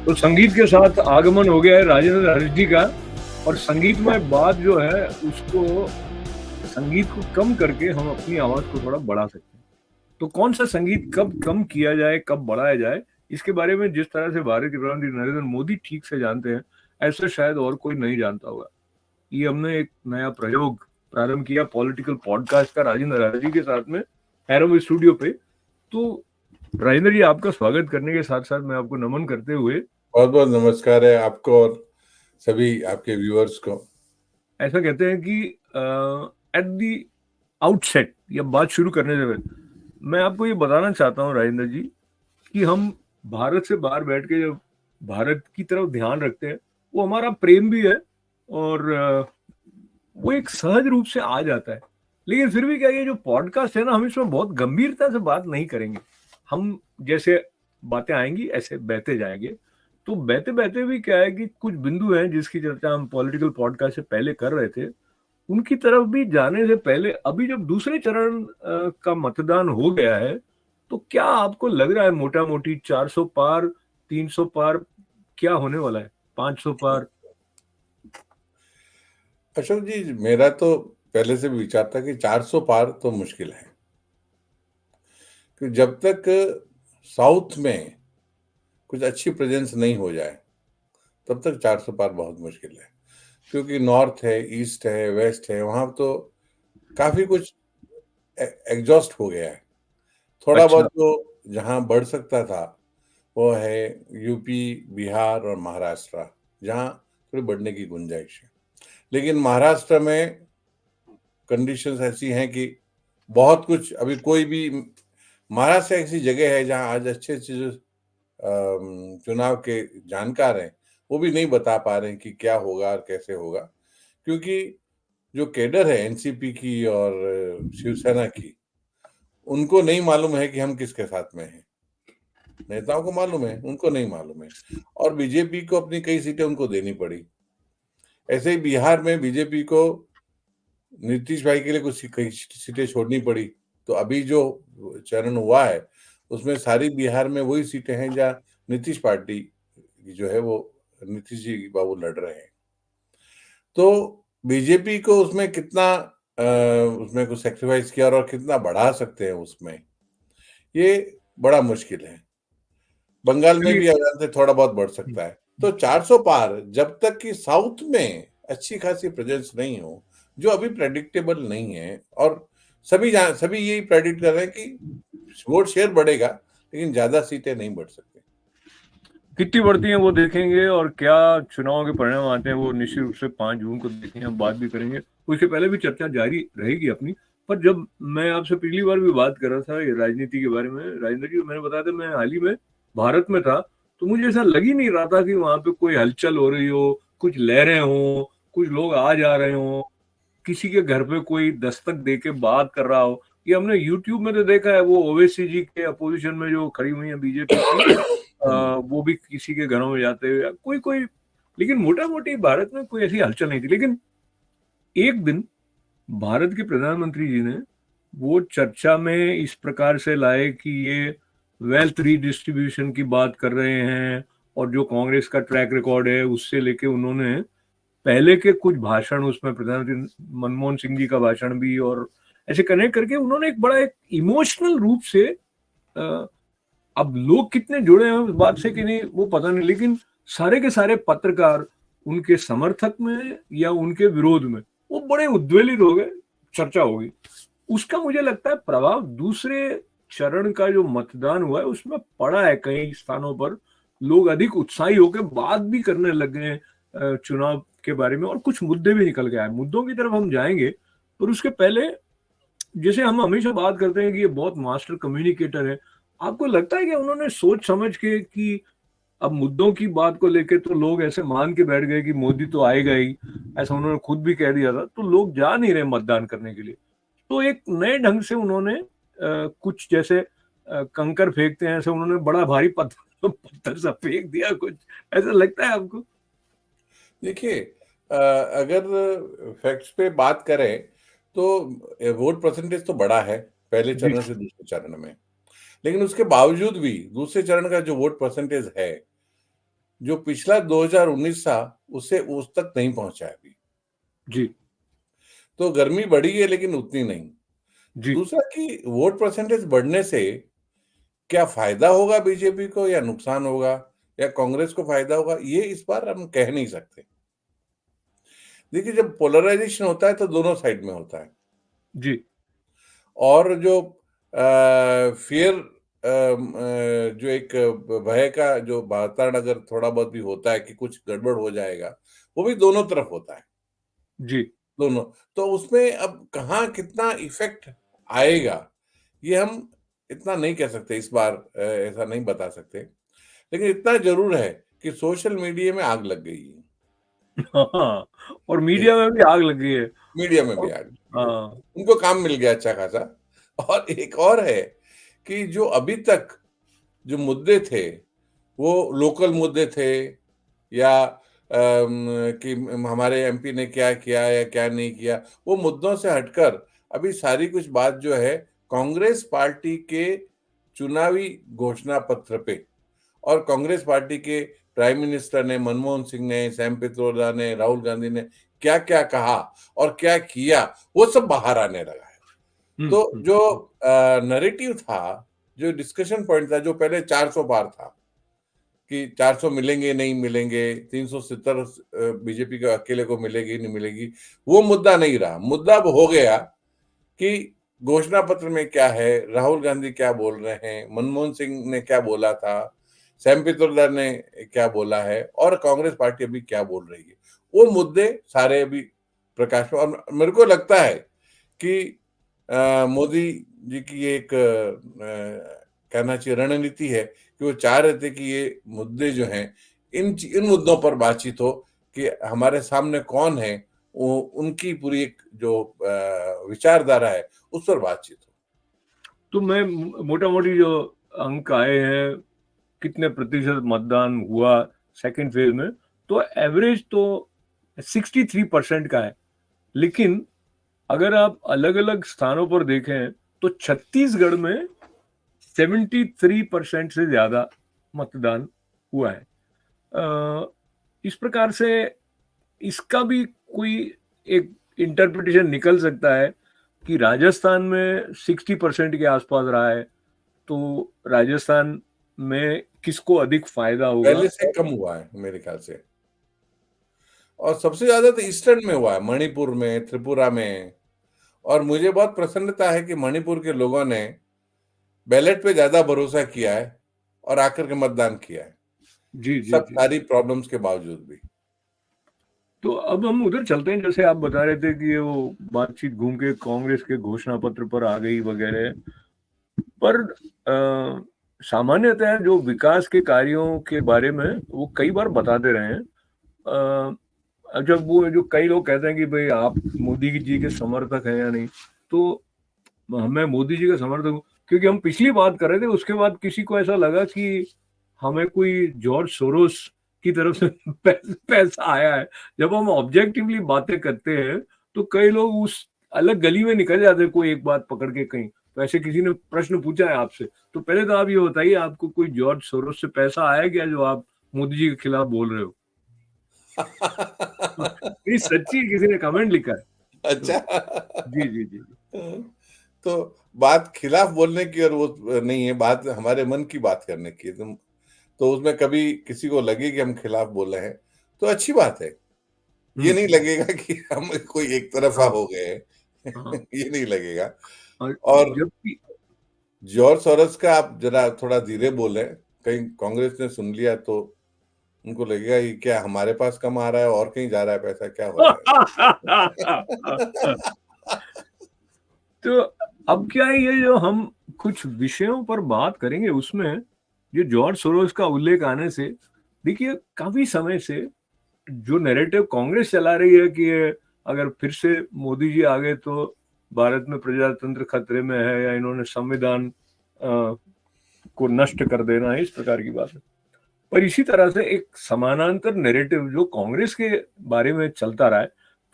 तो संगीत के साथ आगमन हो गया है राजेंद्र हर्ष जी का। और संगीतमय बात जो है उसको, संगीत को कम करके हम अपनी आवाज को थोड़ा बढ़ा सकते हैं। तो कौन सा संगीत कब कम किया जाए, कब बढ़ाया जाए, इसके बारे में जिस तरह से भारत के प्रधानमंत्री नरेंद्र मोदी ठीक से जानते हैं, ऐसे शायद और कोई नहीं जानता होगा। ये हमने एक नया प्रयोग प्रारंभ किया पॉलिटिकल पॉडकास्ट का राजेंद्र हर्ष जी के साथ में एरोम स्टूडियो पे। तो राजेंद्र जी, आपका स्वागत करने के साथ साथ मैं आपको नमन करते हुए, बहुत बहुत नमस्कार है आपको और सभी आपके व्यूअर्स को। ऐसा कहते हैं कि एट दी आउटसेट या बात शुरू करने से पहले मैं आपको ये बताना चाहता हूँ राजेंद्र जी कि हम भारत से बाहर बैठ के जब भारत की तरफ ध्यान रखते हैं, वो हमारा प्रेम भी है और वो एक सहज रूप से आ जाता है। लेकिन फिर भी क्या, ये जो पॉडकास्ट है ना, हम इसमें बहुत गंभीरता से बात नहीं करेंगे। हम जैसे बातें आएंगी ऐसे बहते जाएंगे। तो बहते बहते भी क्या है कि कुछ बिंदु हैं जिसकी चर्चा हम पॉलिटिकल पॉडकास्ट से पहले कर रहे थे, उनकी तरफ भी जाने से पहले अभी जब दूसरे चरण का मतदान हो गया है, तो क्या आपको लग रहा है मोटा मोटी 400 पार, 300 पार, क्या होने वाला है, 500 पार? अशोक जी, मेरा तो पहले से भी विचार था कि 400 पार तो मुश्किल है, कि जब तक साउथ में कुछ अच्छी प्रेजेंस नहीं हो जाए तब तक 400 पार बहुत मुश्किल है। क्योंकि नॉर्थ है, ईस्ट है, वेस्ट है, वहां तो काफी कुछ एग्जॉस्ट हो गया है। थोड़ा अच्छा। बहुत जो जहां बढ़ सकता था वो है यूपी, बिहार और महाराष्ट्र, जहां थोड़ी बढ़ने की गुंजाइश है। लेकिन महाराष्ट्र में कंडीशंस ऐसी हैं कि बहुत कुछ अभी कोई भी, महाराष्ट्र ऐसी जगह है जहां आज अच्छे अच्छे जो चुनाव के जानकार हैं वो भी नहीं बता पा रहे हैं कि क्या होगा और कैसे होगा। क्योंकि जो केडर है एनसीपी की और शिवसेना की, उनको नहीं मालूम है कि हम किसके साथ में हैं। नेताओं को मालूम है, उनको नहीं मालूम है। और बीजेपी को अपनी कई सीटें उनको देनी पड़ी। ऐसे ही बिहार में बीजेपी को नीतीश भाई के लिए कुछ कई सीटें छोड़नी पड़ी। तो अभी जो चरण हुआ है उसमें सारी बिहार में वही सीटें हैं जहाँ नीतीश पार्टी जो है वो नीतीश जी बाबू लड़ रहे हैं। तो बीजेपी को उसमें कितना उसमें कुछ सेक्रीफाइस किया और कितना बढ़ा सकते हैं उसमें, ये बड़ा मुश्किल है। बंगाल में चलिए। भी अगर से थोड़ा बहुत बढ़ सकता है। तो 400 पार जब तक कि साउथ में अच्छी खासी प्रेजेंस नहीं हो, जो अभी प्रेडिक्टेबल नहीं है, और सभी यही प्रेडिक्ट कर रहे हैं कि वोट शेयर बढ़ेगा लेकिन ज्यादा सीटें नहीं बढ़ सकती। कितनी बढ़ती हैं वो देखेंगे, और क्या चुनाव के परिणाम आते हैं वो निश्चित रूप से 5 जून को देखेंगे, हम बात भी करेंगे। उसके पहले भी चर्चा जारी रहेगी अपनी। पर जब मैं आपसे पिछली बार भी बात कर रहा था ये राजनीति के बारे में, राजेंद्र जी, मैंने बताया था मैं हाल ही में भारत में था, तो मुझे ऐसा लग ही नहीं रहा था कि वहां पे कोई हलचल हो रही हो, कुछ लहरें हो, कुछ लोग आ जा रहे हो, किसी के घर पे कोई दस्तक दे के बात कर रहा हो। ये हमने यूट्यूब में तो देखा है, वो ओवैसी जी के अपोजिशन में जो खड़ी हुई है बीजेपी की, वो भी किसी के घरों में जाते हुए कोई कोई, लेकिन मोटा मोटी भारत में कोई ऐसी हलचल नहीं थी। लेकिन एक दिन भारत के प्रधानमंत्री जी ने वो चर्चा में इस प्रकार से लाए कि ये वेल्थ रीडिस्ट्रीब्यूशन की बात कर रहे हैं, और जो कांग्रेस का ट्रैक रिकॉर्ड है उससे लेके उन्होंने पहले के कुछ भाषण, उसमें प्रधानमंत्री मनमोहन सिंह जी का भाषण भी, और ऐसे कनेक्ट करके उन्होंने एक बड़ा एक इमोशनल रूप से, अब लोग कितने जुड़े हैं उस बात से कि नहीं वो पता नहीं, लेकिन सारे के सारे पत्रकार उनके समर्थक में या उनके विरोध में वो बड़े उद्वेलित हो गए, चर्चा हो गई। उसका मुझे लगता है प्रभाव दूसरे चरण का जो मतदान हुआ है उसमें पड़ा है। कई स्थानों पर लोग अधिक उत्साही होकर बात भी करने लग गए चुनाव के बारे में, और कुछ मुद्दे भी निकल के आए। मुद्दों की तरफ हम जाएंगे, पर उसके पहले, जैसे हम हमेशा बात करते हैं कि ये बहुत मास्टर कम्युनिकेटर है, आपको लगता है कि उन्होंने सोच समझ के कि अब मुद्दों की बात को लेके तो लोग ऐसे मान के बैठ गए कि मोदी तो आएगा ही, ऐसा उन्होंने खुद भी कह दिया था, तो लोग जा नहीं रहे मतदान करने के लिए। तो एक नए ढंग से उन्होंने कुछ जैसे कंकर फेंकते हैं ऐसे उन्होंने बड़ा भारी पत्थर पत्थर सा फेंक दिया, कुछ ऐसा लगता है आपको? देखिए, अगर फैक्ट्स पे बात करें तो वोट परसेंटेज तो बड़ा है पहले जी। चरण से दूसरे चरण में। लेकिन उसके बावजूद भी दूसरे चरण का जो वोट परसेंटेज है जो पिछला 2019 था उसे उस तक नहीं पहुंचा है अभी। जी, तो गर्मी बढ़ी है लेकिन उतनी नहीं। जी। दूसरा कि वोट परसेंटेज बढ़ने से क्या फायदा होगा बीजेपी को या नुकसान होगा या कांग्रेस को फायदा होगा, ये इस बार हम कह नहीं सकते। देखिए, जब पोलराइजेशन होता है तो दोनों साइड में होता है। जी। और जो फियर जो एक भय का जो वातावरण अगर थोड़ा बहुत भी होता है कि कुछ गड़बड़ हो जाएगा, वो भी दोनों तरफ होता है, जी। दोनों। तो उसमें अब कहाँ कितना इफेक्ट आएगा, ये हम इतना नहीं कह सकते इस बार, ऐसा नहीं बता सकते। लेकिन इतना ज़रूर है कि सोशल मीडिया में आग लग गई है। हाँ, और जी, मीडिया में भी आग लग गई है। मीडिया में भी और आग लग गई है। हाँ, उनको काम मिल गया अच्छा खासा। और एक और है कि जो अभी तक जो मुद्दे थे, वो लोकल मुद्दे थे या कि हमारे एमपी ने क्या किया या क्या नहीं किया, वो मुद्दों से हटकर अभी सारी कुछ बात जो है कांग्रेस पार्टी के चुनावी घोषणा पत्र पे और कांग्रेस पार्टी के प्राइम मिनिस्टर ने, मनमोहन सिंह ने, सैम पित्रोदा ने, राहुल गांधी ने क्या-क्या कहा और क्या किया, वो सब बाहर आने लगा है। हुँ, तो हुँ, जो हुँ। नैरेटिव था, जो डिस्कशन पॉइंट था, जो पहले 400 पार था कि 400 मिलेंगे, नहीं मिलेंगे, 370 बीजेपी को अकेले को मिलेगी, नहीं मिलेगी, वो मुद्दा नहीं रहा। मुद्दा अब हो गया कि घोषणा पत्र में क्या है, राहुल गांधी क्या बोल रहे हैं, मनमोहन सिंह ने क्या बोला था, सैम पित्रोदा ने क्या बोला है और कांग्रेस पार्टी अभी क्या बोल रही है। वो मुद्दे सारे अभी प्रकाश में, और मेरे को लगता है कि मोदी जी की एक कहना चाहिए रणनीति है कि वो चाह रहे थे कि ये मुद्दे जो हैं, इन मुद्दों पर बातचीत हो कि हमारे सामने कौन है, वो उनकी पूरी एक जो विचारधारा है, उस पर बातचीत हो। तो मैं मोटा-मोटी जो अंक आए हैं, कितने प्रतिशत मतदान हुआ सेकंड फेज़ में, तो एवरेज तो 63% का है। लेकिन अगर आप अलग-अलग स्थानों पर देखें, तो छत्तीसगढ़ में 73% से ज़्यादा मतदान हुआ है। इस प्रकार से इसका भी कोई एक इंटरप्रिटेशन निकल सकता है कि राजस्थान में 60% के आसपास रहा है, तो राजस्थान में किसको अधिक फ़ायदा होगा? पहले से कम हुआ है मेरे ख्याल से। और सबसे ज्यादा तो ईस्टर्न में हुआ है, मणिपुर में, त्रिपुरा में। और मुझे बहुत प्रसन्नता है कि मणिपुर के लोगों ने बैलेट पे ज्यादा भरोसा किया है और आकर के मतदान किया है, जी, जी, सब जी। सारी प्रॉब्लम्स के बावजूद भी। तो अब हम उधर चलते हैं, जैसे आप बता रहे थे कि वो बातचीत घूम के कांग्रेस के घोषणा पत्र पर आ गई वगैरह। पर सामान्यतः जो विकास के कार्यों के बारे में वो कई बार बताते रहे हैं। जब वो जो कई लोग कहते हैं कि भाई आप मोदी जी के समर्थक हैं या नहीं, तो मैं मोदी जी का समर्थक हूँ, क्योंकि हम पिछली बात कर रहे थे, उसके बाद किसी को ऐसा लगा कि हमें कोई जॉर्ज सोरोस की तरफ से पैसा आया है। जब हम ऑब्जेक्टिवली बातें करते हैं, तो कई लोग उस अलग गली में निकल जाते हैं, कोई एक बात पकड़ के कहीं। तो ऐसे किसी ने प्रश्न पूछा है आपसे, तो पहले तो आप ये बताइए, आपको कोई जॉर्ज सोरोस से पैसा आया क्या, जो आप मोदी जी के खिलाफ बोल रहे हो? ये सच्ची किसी ने कमेंट लिखा है। तो अच्छा। जी, जी, जी, जी। तो बात खिलाफ बोलने की और वो नहीं है, बात हमारे मन की बात करने की है। तुम तो उसमें कभी किसी को लगे कि हम खिलाफ बोल रहे हैं, तो अच्छी बात है। ये हुँ, नहीं लगेगा कि हम कोई एक तरफ़ा हाँ, हो गए हैं। हाँ। ये नहीं लगेगा। और और जबकि जॉर्ज सोरोस का आप ज़रा थोड़ा धीरे बोलें, कहीं कांग्रेस ने सुन लिया तो उनको लगेगा ये क्या हमारे पास कम आ रहा है और कहीं जा रहा है पैसा, क्या हो रहा है? तो अब क्या है, ये जो हम कुछ विषयों पर बात करेंगे, उसमें ये जॉर्ज सोरोस का उल्लेख आने से, देखिए काफ़ी समय से जो नैरेटिव कांग्रेस चला रही है कि ये अगर फिर से मोदी जी आ गए तो भारत में प्रजातंत्र खतरे में है, या इन्होंने संविधान को नष्ट कर देना है, इस प्रकार की बात है। पर इसी तरह से एक समानांतर नैरेटिव जो कांग्रेस के बारे में चलता रहा है,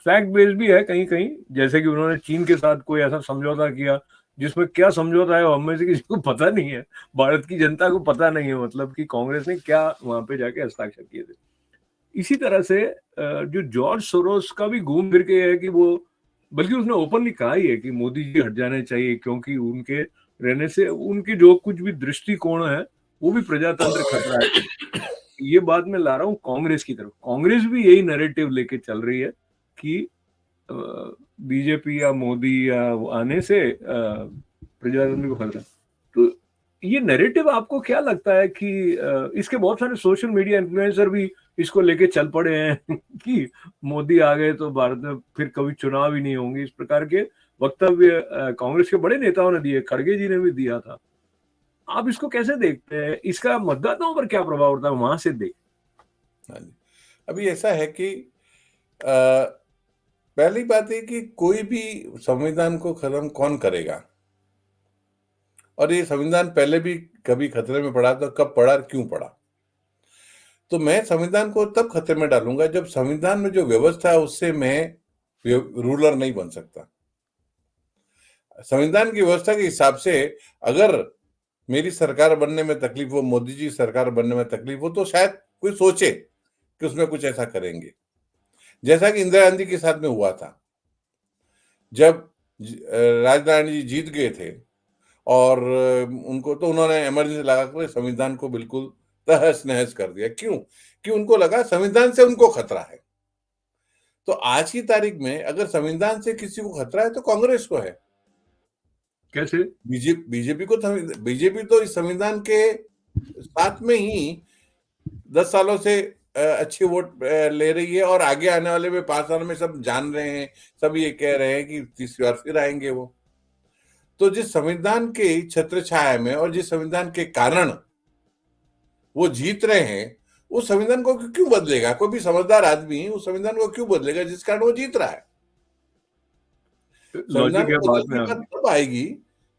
फैक्ट बेस्ड भी है कहीं कहीं, जैसे कि उन्होंने चीन के साथ कोई ऐसा समझौता किया जिसमें क्या समझौता है वो हम में से किसी को पता नहीं है, भारत की जनता को पता नहीं है, मतलब कि कांग्रेस ने क्या वहां पे जाके हस्ताक्षर किए थे। इसी तरह से जो जॉर्ज सोरोस का भी घूम फिर के है कि वो, बल्कि उसने ओपनली कहा ही है कि मोदी जी हट जाने चाहिए, क्योंकि उनके रहने से उनके जो कुछ भी दृष्टिकोण है वो भी प्रजातंत्र खतरा है। ये बात मैं ला रहा हूँ कांग्रेस की तरफ। कांग्रेस भी यही नैरेटिव लेके चल रही है कि बीजेपी या मोदी या आने से प्रजातंत्र को खतरा। तो ये नैरेटिव आपको क्या लगता है कि इसके बहुत सारे सोशल मीडिया इन्फ्लुएंसर भी इसको लेके चल पड़े हैं कि मोदी आ गए तो भारत में फिर कभी चुनाव ही नहीं होंगे, इस प्रकार के वक्तव्य कांग्रेस के बड़े नेताओं ने दिए, खड़गे जी ने भी दिया था। आप इसको कैसे देखते हैं? इसका मतदाताओं पर क्या प्रभाव पड़ता है वहां से देख? हाँ जी, अभी ऐसा है कि पहली बात है कि कोई भी संविधान को खत्म कौन करेगा, और ये संविधान पहले भी कभी खतरे में पड़ा तो कब पड़ा और क्यों पड़ा। तो मैं संविधान को तब खतरे में डालूंगा जब संविधान में जो व्यवस्था है उससे मैं रूलर नहीं बन सकता। संविधान की व्यवस्था के हिसाब से अगर मेरी सरकार बनने में तकलीफ हो, मोदी जी सरकार बनने में तकलीफ हो, तो शायद कोई सोचे कि उसमें कुछ ऐसा करेंगे, जैसा कि इंदिरा गांधी के साथ में हुआ था। जब राजनारायण जी जीत गए थे और उनको तो उन्होंने इमरजेंसी लगाकर संविधान को बिल्कुल तहस नहस कर दिया। क्यों? कि उनको लगा संविधान से उनको खतरा है। तो आज की तारीख में अगर संविधान से किसी को खतरा है तो कांग्रेस को है। कैसे? बीजेपी तो इस संविधान के साथ में ही 10 सालों से अच्छी वोट ले रही है, और आगे आने वाले में 5 साल में सब जान रहे हैं, सब ये कह रहे हैं कि तीसरी बार फिर आएंगे वो। तो जिस संविधान के छत्र छाया में और जिस संविधान के कारण वो जीत रहे हैं, उस संविधान को क्यों बदलेगा? कोई भी समझदार आदमी उस संविधान को क्यों बदलेगा जिस कारण वो जीत रहा है? संविधान लॉजिक है को बात बदलने में की आप। बात तब आएगी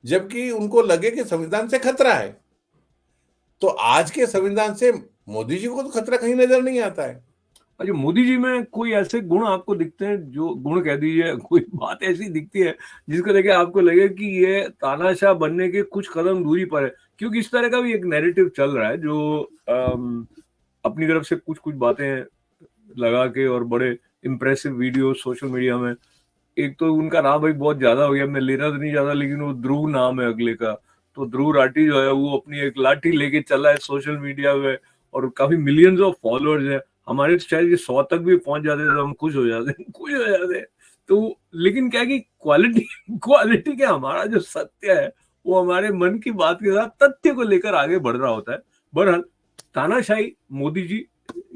जबकि उनको लगे कि संविधान से खतरा है। तो आज के संविधान से मोदी जी को तो खतरा कहीं नजर नहीं आता है। अच्छा, मोदी जी में कोई ऐसे गुण आपको दिखते हैं, जो गुण कह दीजिए, कोई बात ऐसी दिखती है जिसको देखे आपको लगे कि ये तानाशाह बनने के कुछ कदम दूरी पर है? क्योंकि इस तरह का भी एक नैरेटिव चल रहा है जो अपनी तरफ से कुछ कुछ बातें लगा के और बड़े इंप्रेसिव वीडियो सोशल मीडिया में। एक तो उनका नाम भाई बहुत ज्यादा हो गया, मैं लेना तो नहीं चाहता, लेकिन वो ध्रुव नाम है अगले का। तो ध्रुव राठी जो है वो अपनी एक लाठी लेके चला है सोशल मीडिया में, और काफी मिलियंस ऑफ फॉलोअर्स है। हमारे तो शायद ये 100 तक भी पहुंच जाते तो हम खुश हो जाते खुश हो जाते। तो लेकिन क्या है कि क्वालिटी क्वालिटी क्या, हमारा जो सत्य है वो हमारे मन की बात के साथ तथ्य को लेकर आगे बढ़ रहा होता है। बहरहाल, तानाशाही मोदी जी,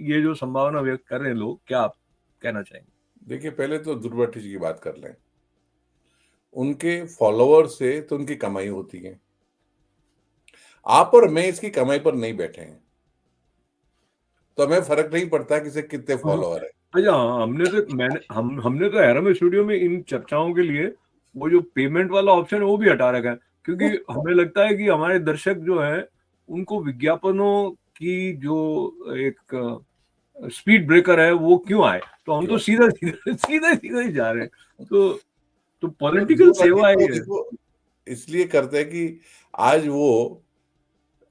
ये जो संभावना व्यक्त कर रहे हैं लोग, क्या आप कहना चाहेंगे? देखिए, पहले तो ध्रुव राठी जी की बात कर लें। उनके फॉलोअर से तो उनकी कमाई होती है। आप और मैं इसकी कमाई पर नहीं बैठे हैं, तो हमें फर्क नहीं पड़ता कि इसे कितने हाँ, फॉलोअर है। अच्छा, हाँ, हमने तो हैरम स्टूडियो में इन चर्चाओं के लिए वो जो पेमेंट वाला ऑप्शन है वो भी हटा रखा है, क्योंकि हमें लगता है कि हमारे दर्शक जो है उनको विज्ञापनों की जो एक स्पीड ब्रेकर है वो क्यों आए, तो हम तो क्यों? सीधा सीधा सीधा सीधा ही जा रहे हैं। तो तो पॉलिटिकल ध्रुव राठी सेवा तो है। देखो इसलिए करते हैं कि आज वो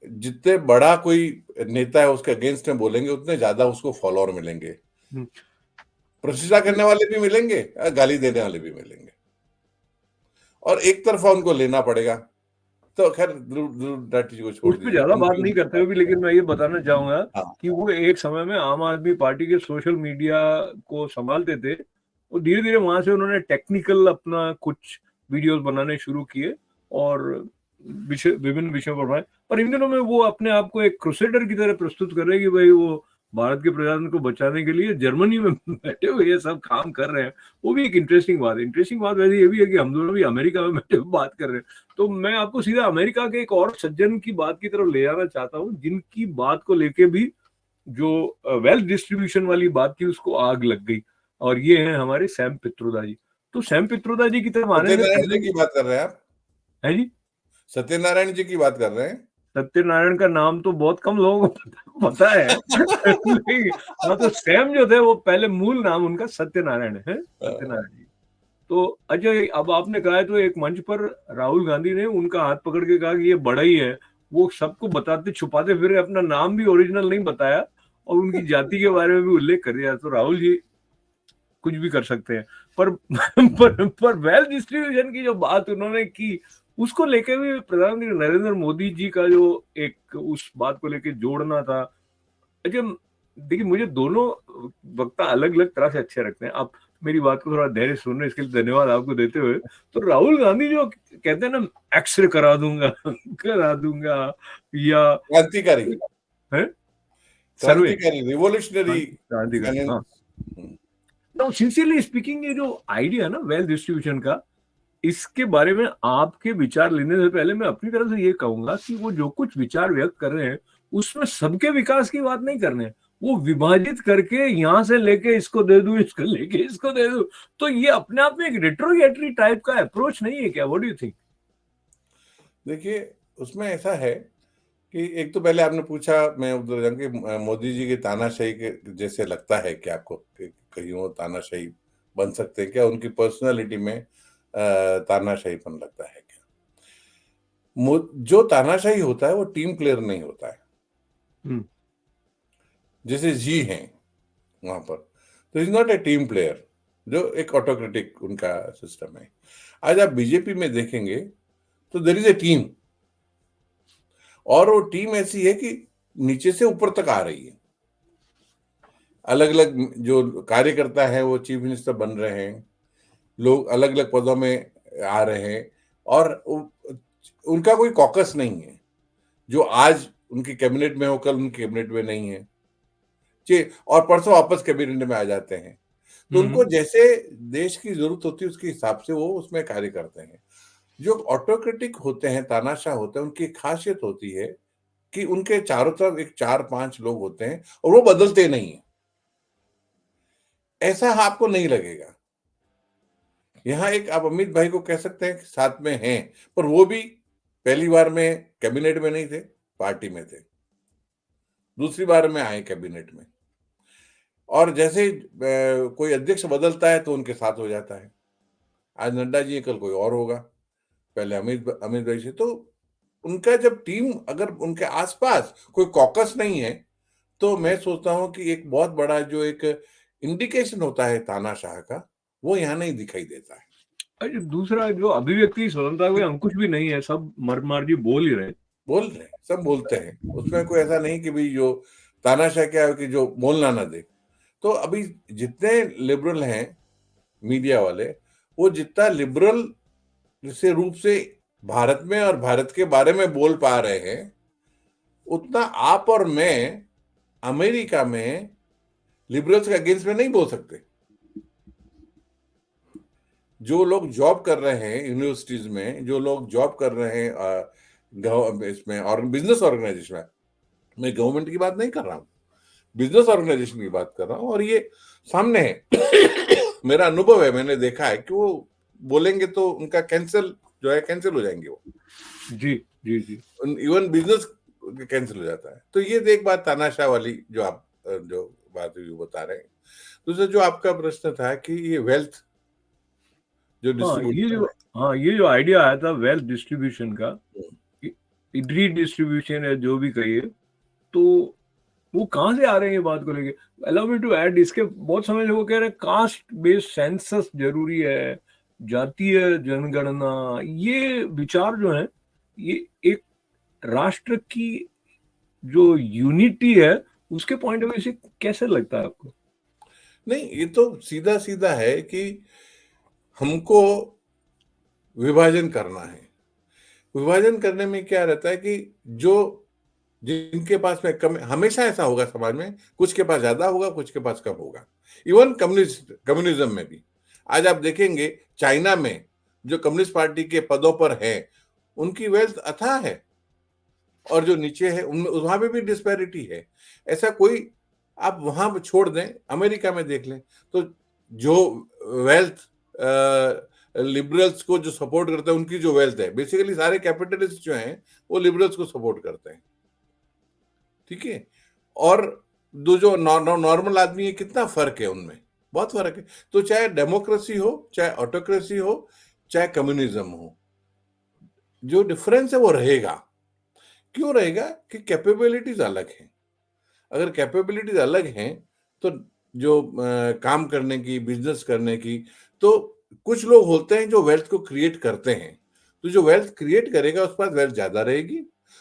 जितने बड़ा कोई नेता है उसके अगेंस्ट में बोलेंगे उतने ज्यादा उसको फॉलोअर मिलेंगे, हम्म, प्रशंसा करने वाले भी मिलेंगे, गाली देने वाले भी मिलेंगे, और एक तरफा उनको लेना पड़ेगा। तो खैर ध्रुव राठी जी को छोड़ उस पे दीजिए, ज्यादा बात उनकी नहीं उनकी करते बात हुए भी, करें। लेकिन मैं ये बताना चाहूंगा हाँ, कि वो एक समय में आम आदमी पार्टी के सोशल मीडिया को संभालते थे, और धीरे धीरे वहां से उन्होंने टेक्निकल अपना कुछ वीडियोस बनाने शुरू किए और विभिन्न विषयों पर बनाए। पर इन दिनों में वो अपने आप को एक क्रूसेडर की तरह प्रस्तुत कर रहे हैं कि भाई वो भारत के प्रजातंत्र को बचाने के लिए जर्मनी में बैठे हुए ये सब काम कर रहे हैं। वो भी एक इंटरेस्टिंग बात है। इंटरेस्टिंग बात वैसे ये भी है कि हम दोनों भी अमेरिका में बैठे हुए बात कर रहे हैं। तो मैं आपको सीधा अमेरिका के एक और सज्जन की बात की तरफ ले जाना चाहता हूँ, जिनकी बात को लेके भी जो वेल्थ डिस्ट्रीब्यूशन वाली बात थी उसको आग लग गई, और ये है हमारे सैम पित्रोदा जी। तो सैम पित्रोदा जी की तरफ आने से सत्यनारायण जी पहले, की बात कर रहे हैं आप? है जी, सत्यनारायण जी की बात कर रहे हैं? सत्यनारायण का नाम तो बहुत कम लोगों को पता है लेकिन हाँ, तो सैम जो थे वो पहले मूल नाम उनका सत्यनारायण है, सत्यनारायण जी। तो अजय, अब आपने कहा है तो एक मंच पर राहुल गांधी ने उनका हाथ पकड़ के कहा कि ये बड़ा ही है, वो सबको बताते छुपाते फिर अपना नाम भी ओरिजिनल नहीं बताया और उनकी जाति के बारे में भी उल्लेख कर दिया। तो राहुल जी कुछ भी कर सकते हैं, पर पर वेल्थ डिस्ट्रीब्यूशन की जो बात उन्होंने की, उसको लेके भी प्रधानमंत्री नरेंद्र मोदी जी का जो एक उस बात को लेके जोड़ना था। अच्छा, देखिए मुझे दोनों वक्ता अलग अलग तरह से अच्छे लगते हैं। आप मेरी बात को थोड़ा धैर्य सुन रहे हैं, इसके लिए धन्यवाद आपको देते हुए। तो राहुल गांधी जो कहते हैं ना, एक्सरे करा दूंगा करा दूंगा, या क्रांतिकारी, है सर्वे, क्रांतिकारी, रिवोल्यूशनरी क्रांतिकारी, फाइनेंस। हाँ। तो सिंसियरली स्पीकिंग, ये जो आइडिया ना वेल्थ डिस्ट्रीब्यूशन का, इसके बारे में आपके विचार लेने से पहले मैं अपनी तरफ से ये कहूंगा कि वो जो कुछ विचार व्यक्त कर रहे हैं उसमें सबके विकास की बात नहीं कर रहे हैं, वो विभाजित करके यहां से लेके इसको दे दूं, इसको लेके इसको दे दूं। तो ये अपने आप में एक रिट्रोगेटरी टाइप का अप्रोच नहीं है क्या? What do you think? देखिए, उसमें ऐसा है कि एक तो पहले आपने पूछा, मैं उधर जाऊं कि मोदी जी की तानाशाही के जैसे लगता है कि आपको कि कहीं वो तानाशाही बन सकते हैं क्या, उनकी पर्सनालिटी में तानाशाहीपन लगता है क्या? जो तानाशाही होता है वो टीम प्लेयर नहीं होता है, जैसे जी हैं वहां पर, तो is not a team player, जो एक ऑटोक्रेटिक उनका सिस्टम है। आज आप बीजेपी में देखेंगे तो देयर इज ए टीम, और वो टीम ऐसी है कि नीचे से ऊपर तक आ रही है। अलग अलग जो कार्यकर्ता है वो चीफ मिनिस्टर बन रहे हैं, लोग अलग अलग पदों में आ रहे हैं, और उनका कोई कॉकस नहीं है। जो आज उनकी कैबिनेट में हो, कल उनकी कैबिनेट में नहीं है, और परसों वापस कैबिनेट में आ जाते हैं। तो उनको जैसे देश की जरूरत होती है उसके हिसाब से वो उसमें कार्य करते हैं। जो ऑटोक्रेटिक होते हैं, तानाशाह होते हैं, उनकी खासियत होती है कि उनके चारों तरफ एक 4-5 लोग होते हैं और वो बदलते नहीं है। ऐसा आपको नहीं लगेगा। यहाँ एक आप अमित भाई को कह सकते हैं कि साथ में हैं, पर वो भी पहली बार में कैबिनेट में नहीं थे, पार्टी में थे। दूसरी बार में आए कैबिनेट में, और जैसे कोई अध्यक्ष बदलता है तो उनके साथ हो जाता है। आज नड्डा जी, कल कोई और होगा, पहले अमित भाई से। तो उनका जब टीम, अगर उनके आसपास कोई कॉकस नहीं है, तो मैं सोचता हूं कि एक बहुत बड़ा जो एक इंडिकेशन होता है तानाशाह का, वो यहाँ नहीं दिखाई देता है। अच्छा, दूसरा जो अभिव्यक्ति स्वतंत्रता कोई अंकुश भी नहीं है, सब मर जी बोल ही रहे। बोल रहे हैं, सब बोलते हैं, उसमें कोई ऐसा नहीं कि भाई जो तानाशाह क्या है कि जो बोलना ना दे। तो अभी जितने लिबरल हैं मीडिया वाले, वो जितना लिबरल से रूप से भारत में और भारत के बारे में बोल पा रहे हैं, उतना आप और मैं अमेरिका में लिबरल्स के अगेंस्ट में नहीं बोल सकते। जो लोग जॉब कर रहे हैं यूनिवर्सिटीज में, जो लोग जॉब कर रहे हैं इसमें और बिजनेस ऑर्गेनाइजेशन में, मैं गवर्नमेंट की बात नहीं कर रहा हूँ, बिजनेस ऑर्गेनाइजेशन की बात कर रहा हूँ, और ये सामने है। मेरा अनुभव है, मैंने देखा है कि वो बोलेंगे तो उनका कैंसिल जो है, कैंसिल हो जाएंगे वो। जी जी जी। इवन बिजनेस कैंसिल हो जाता है। तो ये एक बात तानाशाह वाली जो आप जो बात बता रहे हैं। दूसरा जो आपका प्रश्न था कि ये वेल्थ जो डिस्ट्रीब्यूशन है, हाँ, ये जो आइडिया आया था वेल्थ डिस्ट्रीब्यूशन का, रीडिस्ट्रीब्यूशन है जो भी कहिए, तो वो कहाँ से आ रहे हैं ये बात को लेके? अलाउ मी टू ऐड, इसके बहुत समय से वो कह रहे हैं कास्ट बेस्ड सेंसस जरूरी है, जातीय जनगणना, ये विचार जो है, ये एक राष्ट्र की जो यूनिटी है उसके पॉइंट ऑफ व्यू से कैसे लगता है आपको? नहीं, ये तो सीधा सीधा है कि हमको विभाजन करना है। विभाजन करने में क्या रहता है कि जो जिनके पास में कम, हमेशा ऐसा होगा समाज में, कुछ के पास ज्यादा होगा, कुछ के पास कम होगा। इवन कम्युनिज्म में भी आज आप देखेंगे, चाइना में जो कम्युनिस्ट पार्टी के पदों पर है, उनकी वेल्थ अथाह है, और जो नीचे है उनमें वहां पे भी डिस्पैरिटी है। ऐसा कोई आप वहां पे छोड़ दें, अमेरिका में देख लें, तो जो वेल्थ लिबरल्स को जो सपोर्ट करते हैं, उनकी जो वेल्थ है, बेसिकली सारे कैपिटलिस्ट जो हैं वो लिबरल्स को सपोर्ट करते हैं, ठीक है। और दो जो नॉर्मल आदमी है, कितना फर्क है उनमें। बहुत फर्क है। तो चाहे डेमोक्रेसी हो, चाहे ऑटोक्रेसी हो, चाहे कम्युनिज्म हो, जो डिफरेंस है वो रहेगा। क्यों रहेगा? कि कैपेबिलिटीज अलग हैं। अगर कैपेबिलिटीज अलग हैं तो जो काम करने की, बिजनेस करने की, तो कुछ लोग होते हैं जो वेल्थ को क्रिएट करते हैं। तो जो वेल्थ क्रिएट करेगा उसके पास वेल्थ ज्यादा रहेगी,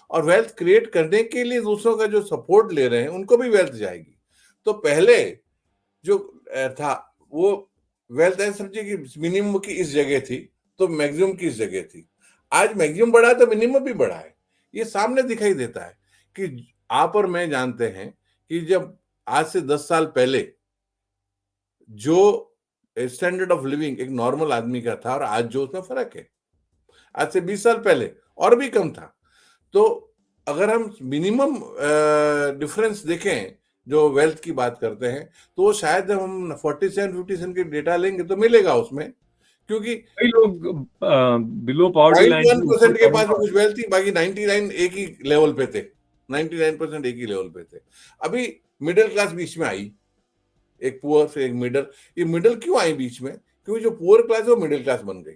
और वेल्थ क्रिएट करने के लिए दूसरों का जो सपोर्ट ले रहे हैं उनको भी वेल्थ जाएगी। तो पहले जो था वो वेल्थ ऐसे समझिए कि मिनिमम की इस जगह थी तो मैक्सिमम की इस जगह थी। आज मैक्सिमम बढ़ा है तो मिनिमम भी बढ़ा है। ये सामने दिखाई देता है कि आप और मैं जानते हैं कि जब आज से 10 साल पहले जो स्टैंडर्ड ऑफ लिविंग एक नॉर्मल आदमी का था और आज जो, उसमें फर्क है। आज से 20 साल पहले और भी कम था। तो अगर हम मिनिमम डिफरेंस देखें जो वेल्थ की बात करते हैं, तो वो शायद हम 47-57 के डेटा लेंगे तो मिलेगा उसमें, क्योंकि कई लोग बिलो पॉवर्टी लाइन के ऊपर 0.1% के कम पास में का। कुछ वेल्थ थी, बाकी 99 एक ही लेवल पे थे। 99% एक ही लेवल पे थे। अभी मिडिल क्लास बीच में आई, एक पुअर से एक मिडिल। ये मिडिल क्यों आई बीच में? क्योंकि जो पुअर क्लास है वो मिडिल क्लास बन गई,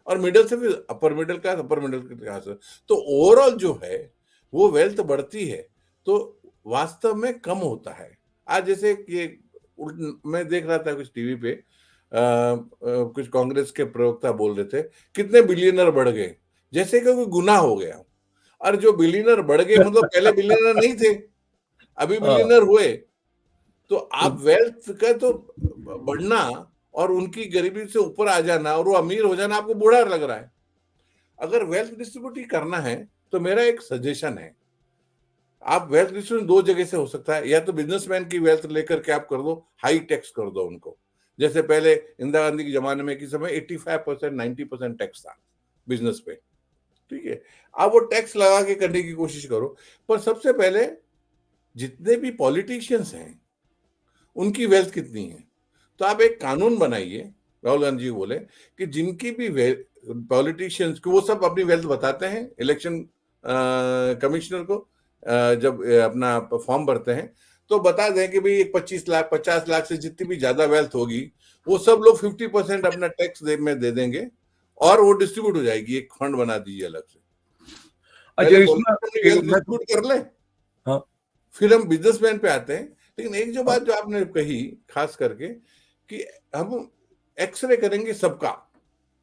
और मिडिल से फिर upper middle class, upper middle class. तो ओवरऑल जो है वो वेल्थ बढ़ती है, तो वास्तव में कम होता है। आज जैसे ये मैं देख रहा था कुछ टीवी पे, कुछ कांग्रेस के प्रवक्ता बोल रहे थे कितने बिलियनर बढ़ गए, जैसे कि कोई गुनाह हो गया। और जो बिलियनर बढ़ गए मतलब पहले बिलियनर नहीं थे, अभी हाँ, बिलियनर हुए। तो तो आप वेल्थ का तो बढ़ना और उनकी गरीबी से ऊपर आ जाना और वो अमीर हो जाना आपको बुरा लग रहा है। अगर वेल्थ डिस्ट्रीब्यूट ही करना है तो मेरा एक सजेशन है, आप वेल्थ डिस्ट्रीब्यूशन दो जगह से हो सकता है। या तो बिजनेसमैन की वेल्थ लेकर के आप कर दो, हाई टैक्स कर दो उनको। जैसे पहले इंदिरा गांधी के जमाने में की समय 85% 90% टैक्स था बिजनेस पे, ठीक है। आप वो टैक्स लगा के करने की कोशिश करो। पर सबसे पहले जितने भी पॉलिटिशियंस हैं उनकी वेल्थ कितनी है, तो आप एक कानून बनाइए। राहुल गांधी जी बोले कि जिनकी भी पॉलिटिशियंस को, वो सब अपनी वेल्थ बताते हैं इलेक्शन कमिश्नर को, जब अपना फॉर्म भरते हैं तो बता दें कि भाई 25 लाख 50 लाख से जितनी भी ज्यादा वेल्थ होगी वो सब लोग 50% अपना टैक्स में दे देंगे, और वो डिस्ट्रीब्यूट हो जाएगी। एक फंड बना दीजिए अलग से। अच्छा पहले इसमें पॉलिटिशियन वेल्थ मैं डिस्ट्रीब्यूट कर ले, हाँ, फिर हम बिजनेसमैन पे आते हैं। लेकिन एक जो हाँ, बात जो आपने कही खास करके, कि हम एक्सरे करेंगे सबका,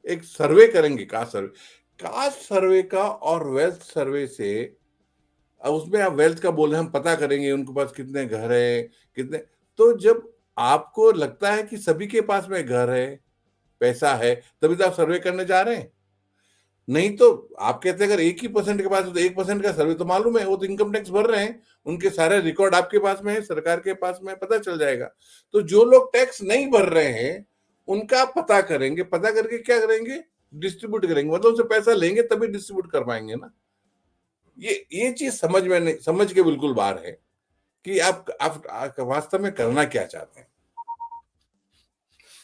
एक सर्वे करेंगे, कास्ट सर्वे का और वेल्थ सर्वे से, अब उसमें आप वेल्थ का बोल रहे हैं, हम पता करेंगे उनके पास कितने घर है, कितने। तो जब आपको लगता है कि सभी के पास में घर है, पैसा है, तभी तो आप सर्वे करने जा रहे हैं। नहीं तो आप कहते हैं अगर 1% के पास है तो 1% का सर्वे तो मालूम है, वो तो इनकम टैक्स भर रहे हैं, उनके सारे रिकॉर्ड आपके पास में है, सरकार के पास में, पता चल जाएगा। तो जो लोग टैक्स नहीं भर रहे हैं उनका पता करेंगे, पता करके क्या करेंगे, डिस्ट्रीब्यूट करेंगे। मतलब उनसे पैसा लेंगे तभी डिस्ट्रीब्यूट कर पाएंगे ना। ये चीज समझ में नहीं, समझ के बिल्कुल बाहर है कि आप वास्तव में करना क्या चाहते हैं।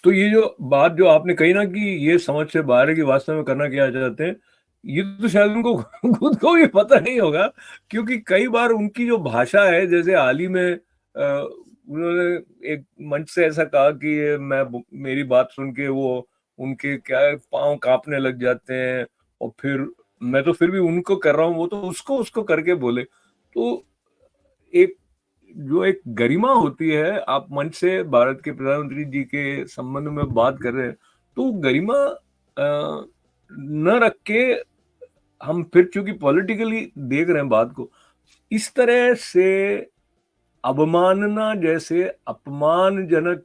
तो ये जो बात जो आपने कही ना कि ये समझ से बाहर है कि वास्तव में करना क्या चाहते हैं, ये तो शायद उनको खुद को भी पता नहीं होगा। क्योंकि कई बार उनकी जो भाषा है, जैसे हाल ही में उन्होंने एक मंच से ऐसा कहा कि मेरी बात सुन के वो उनके क्या है, पाँव कांपने लग जाते हैं। और फिर मैं तो फिर भी उनको कर रहा हूँ, वो तो उसको उसको करके बोले। तो एक जो एक गरिमा होती है, आप मंच से भारत के प्रधानमंत्री जी के संबंध में बात कर रहे हैं, तो गरिमा न रख के हम फिर चूंकि पॉलिटिकली देख रहे हैं बात को, इस तरह से अवमानना जैसे अपमानजनक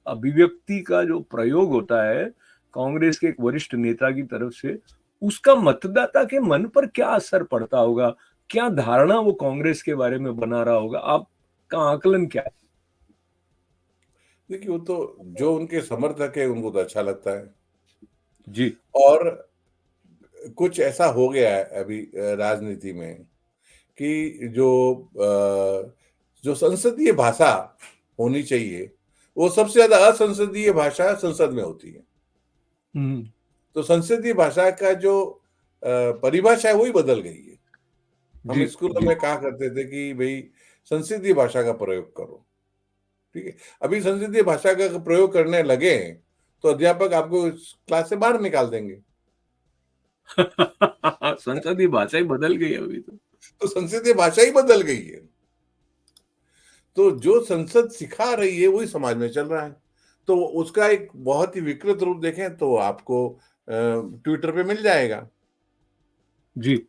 अभिव्यक्ति का जो प्रयोग होता है कांग्रेस के एक वरिष्ठ नेता की तरफ से, उसका मतदाता के मन पर क्या असर पड़ता होगा? क्या धारणा वो कांग्रेस के बारे में बना रहा होगा? आपका आकलन क्या है? देखिए वो तो जो उनके समर्थक है उनको तो अच्छा लगता है। जी। और कुछ ऐसा हो गया है अभी राजनीति में कि जो संसदीय भाषा होनी चाहिए वो सबसे ज्यादा असंसदीय भाषा संसद में होती है। हम्म। तो संसदीय भाषा का जो परिभाषा है वही बदल गई है। हम जी। स्कूलों जी। में कहा करते थे कि भाई संसदीय भाषा का प्रयोग करो। ठीक है, अभी संसदीय भाषा का प्रयोग करने लगे तो अध्यापक आपको क्लास से बाहर निकाल देंगे। संसदीय भाषा ही बदल गई अभी तो संसदीय भाषा ही बदल गई है। तो जो संसद सिखा रही है वही समाज में चल रहा है। तो उसका एक बहुत ही विकृत रूप देखें तो आपको ट्विटर पे मिल जाएगा। जी।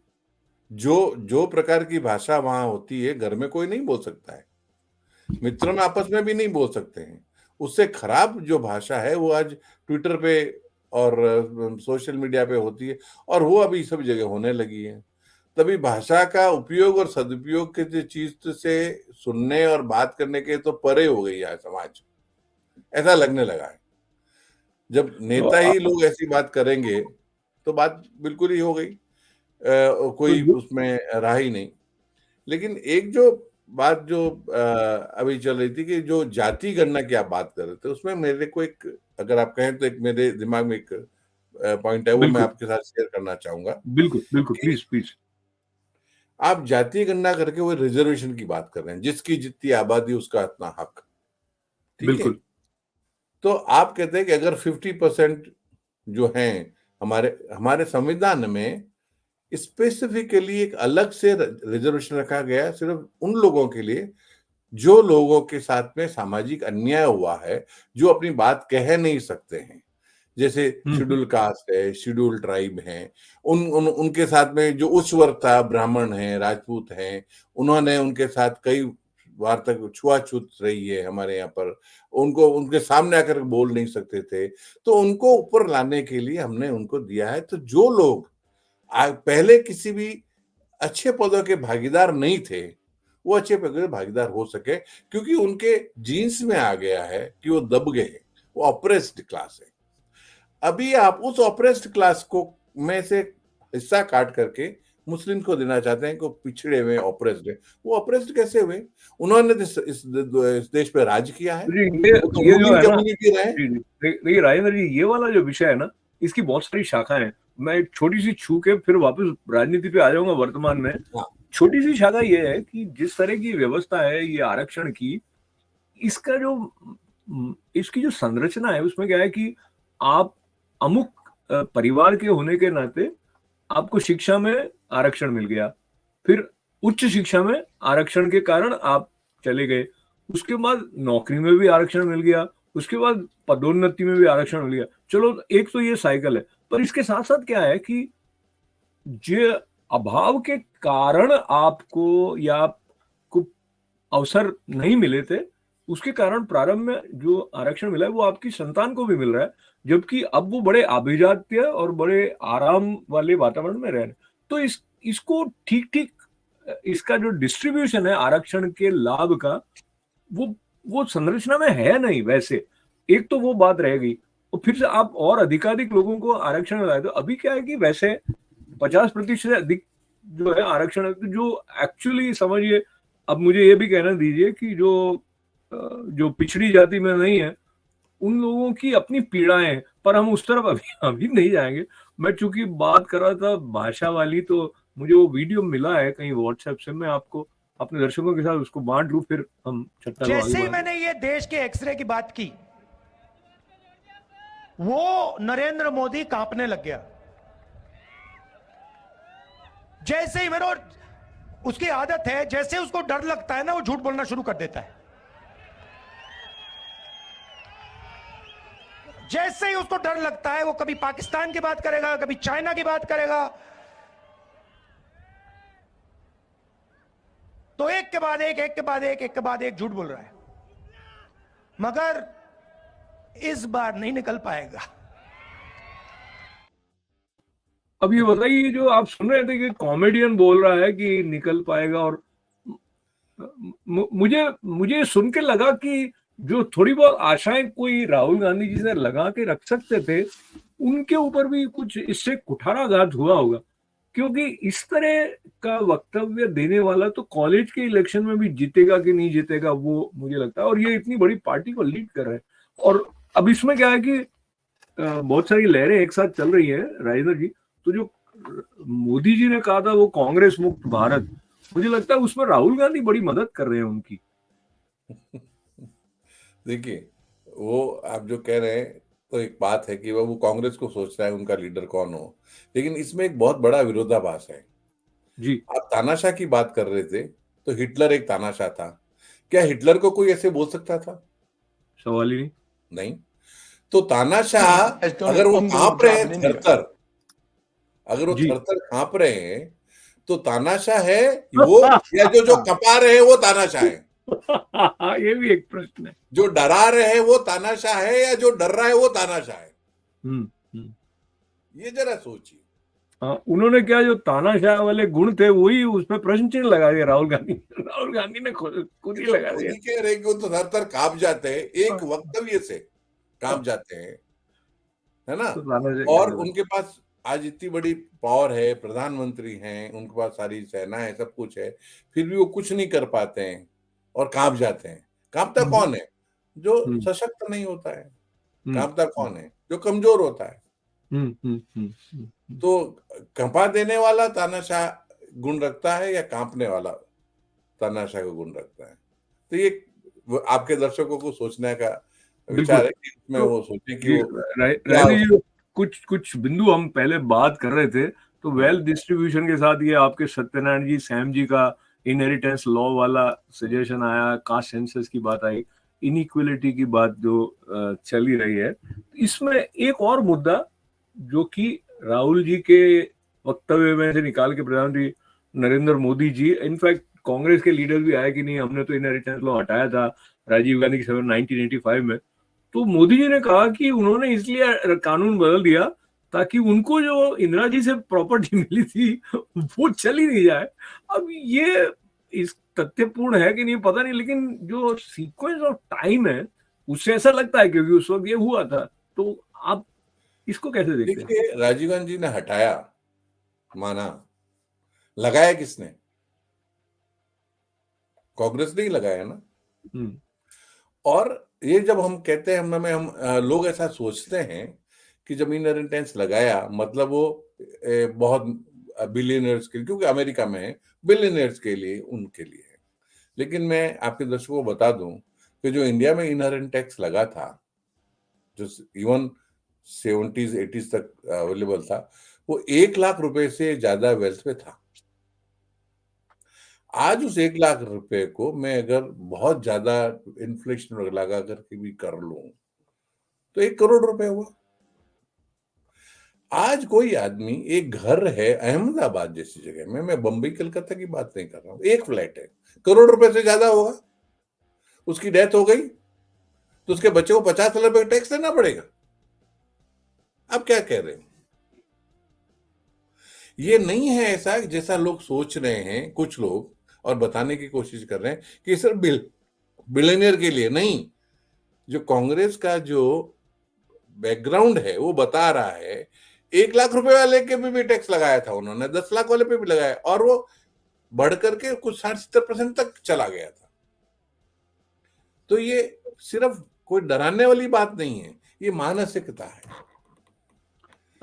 जो जो प्रकार की भाषा वहां होती है घर में कोई नहीं बोल सकता है, मित्र में आपस में भी नहीं बोल सकते हैं। उससे खराब जो भाषा है वो आज ट्विटर पे और सोशल मीडिया पे होती है, और वो अभी सब जगह होने लगी है। तभी भाषा का उपयोग और सदुपयोग के चीज से सुनने और बात करने के तो परे हो गई है समाज, ऐसा लगने लगा है। जब तो नेता ही लोग ऐसी बात करेंगे तो बात बिल्कुल ही हो गई, तो कोई जो उसमें रहा ही नहीं। लेकिन एक जो बात जो अभी चल रही थी कि जो जाति गणना की आप बात कर रहे थे, उसमें मेरे को एक, अगर आप कहें तो एक मेरे दिमाग में एक पॉइंट है, वो मैं बिल्कुल, आपके साथ शेयर करना चाहूंगा बिल्कुल, बिल्कुल, कि प्लीज प्लीज। आप जातीय गणना करके वो रिजर्वेशन की बात कर रहे हैं, जिसकी जितनी आबादी उसका इतना हक, ठीक है। बिल्कुल, तो आप कहते हैं कि अगर 50% जो हैं हमारे हमारे संविधान में स्पेसिफिकली एक अलग से रिजर्वेशन रखा गया है सिर्फ उन लोगों के लिए जो लोगों के साथ में सामाजिक अन्याय हुआ है, जो अपनी बात कह नहीं सकते हैं, जैसे हम्म, शेड्यूल कास्ट है, शेड्यूल ट्राइब है, उनके साथ में जो उच्च वर्ग था, ब्राह्मण है, राजपूत हैं, उन्होंने उनके साथ कई बार तक छुआछूत रही है हमारे यहाँ पर, उनको उनके सामने आकर बोल नहीं सकते थे, तो उनको ऊपर लाने के लिए हमने उनको दिया है। तो जो लोग पहले किसी भी अच्छे पदों के भागीदार नहीं थे, वो अच्छे पदों के भागीदार हो सके, क्योंकि उनके जीन्स में आ गया है कि वो दब गए हैं, वो ऑप्रेस्ड क्लास है। अभी आप उस ऑप्रेस्ड क्लास को में से हिस्सा काट करके मुस्लिम को देना चाहते हैं, को पिछड़े हुए ऑप्रेस्ड है। वो ऑप्रेस्ड कैसे हुए? उन्होंने इस देश पे राज किया है, जी, वो तो ये जो रूलिंग है ना, कम्युनिटी रहे। जी, जी। देखिए राजेंद्र जी, ये वाला जो विषय है ना, इसकी बहुत सारी शाखाएं हैं। मैं एक छोटी सी छू के फिर वापस राजनीति पे आ जाऊंगा वर्तमान में। हाँ, छोटी सी शाखा ये है कि जिस तरह की व्यवस्था है ये आरक्षण की, इसका जो इसकी जो संरचना है उसमें क्या है कि आप अमुक परिवार के होने के नाते आपको शिक्षा में आरक्षण मिल गया, फिर उच्च शिक्षा में आरक्षण के कारण आप चले गए, उसके बाद नौकरी में भी आरक्षण मिल गया, उसके बाद पदोन्नति में भी आरक्षण मिल गया। चलो, एक तो ये साइकिल है, पर इसके साथ साथ क्या है कि जे अभाव के कारण आपको या आपको अवसर नहीं मिले थे, उसके कारण प्रारंभ में जो आरक्षण मिला है वो आपकी संतान को भी मिल रहा है, जबकि अब वो बड़े अभिजात्य और बड़े आराम वाले वातावरण में रह रहे हैं। तो इसको ठीक ठीक इसका जो डिस्ट्रीब्यूशन है आरक्षण के लाभ का, वो वो संरचना में है नहीं वैसे। एक तो वो बात रह गई, और फिर से आप और अधिकाधिक लोगों को आरक्षण में लाए, तो अभी क्या है कि वैसे 50% से अधिक जो है आरक्षण है, तो जो एक्चुअली समझिए, अब मुझे ये भी कहना दीजिए कि जो पिछड़ी जाति में नहीं है, उन लोगों की अपनी पीड़ाएं हैं, पर हम उस तरफ अभी अभी नहीं जाएंगे। मैं चूंकि बात कर रहा था भाषा वाली, तो मुझे वो वीडियो मिला है कहीं व्हाट्सएप से, मैं आपको अपने दर्शकों के साथ उसको बांट दूं, फिर हम चर्चा को आगे जैसे ही बढ़ाएंगे। मैंने ये देश के एक्सरे की बात की, वो नरेंद्र मोदी कांपने लग गया। जैसे ही मेरे, उसकी आदत है, जैसे उसको डर लगता है ना, वो झूठ बोलना शुरू कर देता है। जैसे ही उसको डर लगता है, वो कभी पाकिस्तान की बात करेगा, कभी चाइना की बात करेगा। तो एक के बाद एक, एक के बाद एक, एक के बाद एक झूठ बोल रहा है, मगर इस बार नहीं निकल पाएगा। अब ये बताइए, जो आप सुन रहे थे कि कॉमेडियन बोल रहा है कि निकल पाएगा, और मुझे मुझे सुन के लगा कि जो थोड़ी बहुत आशाएं कोई राहुल गांधी जी से लगा के रख सकते थे, उनके ऊपर भी कुछ इससे कुठाराघात हुआ होगा, क्योंकि इस तरह का वक्तव्य देने वाला तो कॉलेज के इलेक्शन में भी जीतेगा कि नहीं जीतेगा वो मुझे लगता है, और ये इतनी बड़ी पार्टी को लीड कर रहा है। और अब इसमें क्या है कि बहुत सारी लहरें एक साथ चल रही है राजेंद्र जी। तो जो मोदी जी ने कहा था वो कांग्रेस मुक्त भारत, मुझे लगता है उसमें राहुल गांधी बड़ी मदद कर रहे हैं उनकी। देखिए, वो आप जो कह रहे हैं तो एक बात है कि वो कांग्रेस को सोच रहा है उनका लीडर कौन हो, लेकिन इसमें एक बहुत बड़ा विरोधाभास है। जी, आप तानाशाह की बात कर रहे थे, तो हिटलर एक तानाशाह था। क्या हिटलर को कोई ऐसे बोल सकता था? सवाल ही नहीं। नहीं। तो तानाशाह अगर वो कांप रहे हैं थर-थर, अगर वो जी। थर-थर कांप रहे हैं, तो तानाशाह है वो, या जो कपा रहे हैं वो तानाशाह है? ये भी एक प्रश्न है। जो डरा रहे हैं वो तानाशाह है, या जो डर रहा है वो तानाशाह है? हम्म, हम्म। ये जरा सोचिए। हाँ, उन्होंने क्या जो तानाशाह वाले गुण थे वही उसमें प्रश्न चिन्ह लगा दिया राहुल गांधी। राहुल गांधी ने खुद ही तो लगा खुद दिया। ही कह रहे हैं कि वो तो थर-थर कांप जाते हैं, एक हाँ, वक्तव्य से हाँ, कांप जाते हैं, है ना? तो तानाशाह और कैसे बने? उनके पास आज इतनी बड़ी पावर है, प्रधानमंत्री हैं, उनके पास सारी सेना है, सब कुछ है, फिर भी वो कुछ नहीं कर पाते हैं और कांप जाते हैं। कांपता हम्म, कौन है? जो हम्म, सशक्त नहीं होता है। हम्म, कांपता कौन है? जो कमजोर होता है। हम्म, हम्म, तो कंपा देने वाला तानाशाह गुण रखता है, या कांपने वाला तानाशाह का गुण रखता है? तो ये आपके दर्शकों को सोचने का बिल्कुल। विचार है कि इसमें तो वो सोचें कि जी, वो क्या राय हो जी, कुछ कुछ बिंदु हम पहले बात कर रहे थे, तो सकता। वेल्थ डिस्ट्रीब्यूशन के साथ ये आपके सत्यनारायण जी, सैम जी का इनहेरिटेंस लॉ वाला सजेशन आया, कास्ट सेंसस की बात आई, इनइक्वलिटी की बात जो चल ही रही है। इसमें एक और मुद्दा जो कि राहुल जी के वक्तव्य में से निकाल के प्रधानमंत्री नरेंद्र मोदी जी, इनफैक्ट कांग्रेस के लीडर भी आए कि नहीं हमने तो इनहेरिटेंस लॉ हटाया था राजीव गांधी के समय 1985 में। तो मोदी जी ने कहा कि उन्होंने इसलिए कानून बदल दिया ताकि उनको जो इंदिरा जी से प्रॉपर्टी मिली थी वो चली नहीं जाए। अब ये इस तथ्यपूर्ण है कि नहीं पता नहीं, लेकिन जो सीक्वेंस ऑफ टाइम है उससे ऐसा लगता है क्योंकि उस वक्त ये हुआ था। तो आप इसको कैसे देखते हैं? देखिए, राजीव गांधी जी ने हटाया, माना, लगाया किसने? कांग्रेस ने ही लगाया ना। हम्म, और ये जब हम कहते हैं लोग ऐसा सोचते हैं कि जब इनहेरिटेंस लगाया मतलब वो बहुत बिलियनर्स के लिए, क्योंकि अमेरिका में है, बिलियनर्स के लिए, उनके लिए है। लेकिन मैं आपके दर्शकों को बता दूं कि जो इंडिया में इनहेरिटेंस टैक्स लगा था, जो इवन 70s 80s तक अवेलेबल था, वो 1 लाख रुपए से ज्यादा वेल्थ पे था। आज उस 1 लाख रुपए को मैं अगर बहुत ज्यादा इन्फ्लेशन लगा करके भी कर लूं, तो 1 करोड़ रुपए हुआ। आज कोई आदमी, एक घर है अहमदाबाद जैसी जगह में, मैं बंबई कलकत्ता की बात नहीं कर रहा हूं, एक फ्लैट है, करोड़ रुपए से ज्यादा होगा। उसकी डेथ हो गई तो उसके बच्चे को 50 लाख रुपए टैक्स देना पड़ेगा। आप क्या कह रहे हो? ये नहीं है ऐसा जैसा लोग सोच रहे हैं कुछ लोग, और बताने की कोशिश कर रहे हैं कि सिर्फ बिलियनियर के लिए नहीं। जो कांग्रेस का जो बैकग्राउंड है वो बता रहा है, 1 लाख रुपए वाले के भी टैक्स लगाया था उन्होंने, 10 लाख वाले पे भी लगाया, और वो बढ़ करके कुछ 60-70% तक चला गया था। तो ये सिर्फ कोई डराने वाली बात नहीं है, ये मानसिकता है।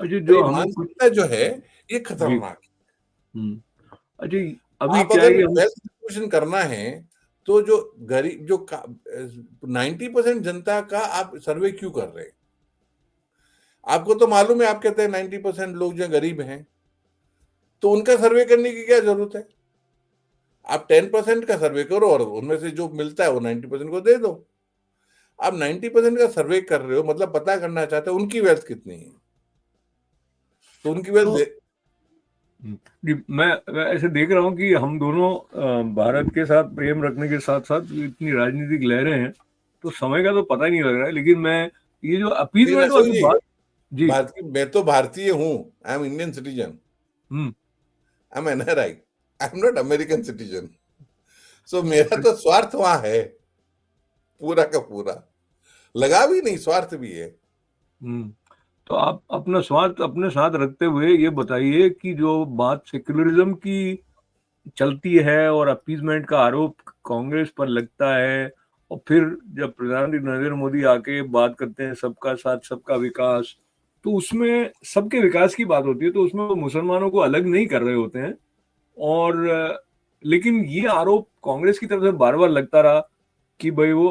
अच्छा तो जो ये हमें कुछ मानसिकता जो है ये जी, खतरनाक है। अच्छा अभी आप क्या है अगर कि हम वेल्थ डिस्ट्रीब्यूशन करना है, तो जो गरीब, जो 90% जनता का आप सर्वे क्यों कर रहे हैं? आपको तो मालूम है, आप कहते हैं 90% लोग जो गरीब हैं, तो उनका सर्वे करने की क्या जरूरत है? आप 10% का सर्वे करो और उनमें से जो मिलता है वो 90% को दे दो। आप 90% का सर्वे कर रहे हो, मतलब पता करना चाहते हो उनकी वेल्थ कितनी है, तो उनकी तो वेल्थ। जी, मैं ऐसे देख रहा हूँ कि हम दोनों भारत के साथ प्रेम रखने के साथ साथ इतनी राजनीतिक लहरें हैं, तो समय का तो पता ही नहीं लग रहा है। लेकिन मैं ये जो लेकिन अपीजमेंट अशोक वाली जी, बात। जी। मैं तो भारतीय हूं, I am Indian citizen, hmm. I am NRI, I am not American citizen. So मेरा तो स्वार्थ वहां है, पूरा का पूरा, लगा भी नहीं, स्वार्थ भी है। हम्म। तो आप अपना स्वार्थ अपने साथ रखते हुए ये बताइए कि जो बात सेक्युलरिज्म की चलती है और अपीजमेंट का आरोप कांग्रेस पर लगता है, और फिर जब प्रधानमंत्री नरेंद्र मोदी आके बात करते हैं सबका साथ सबका विकास, तो उसमें सबके विकास की बात होती है, तो उसमें वो मुसलमानों को अलग नहीं कर रहे होते हैं। और लेकिन ये आरोप कांग्रेस की तरफ से बार बार लगता रहा कि भाई वो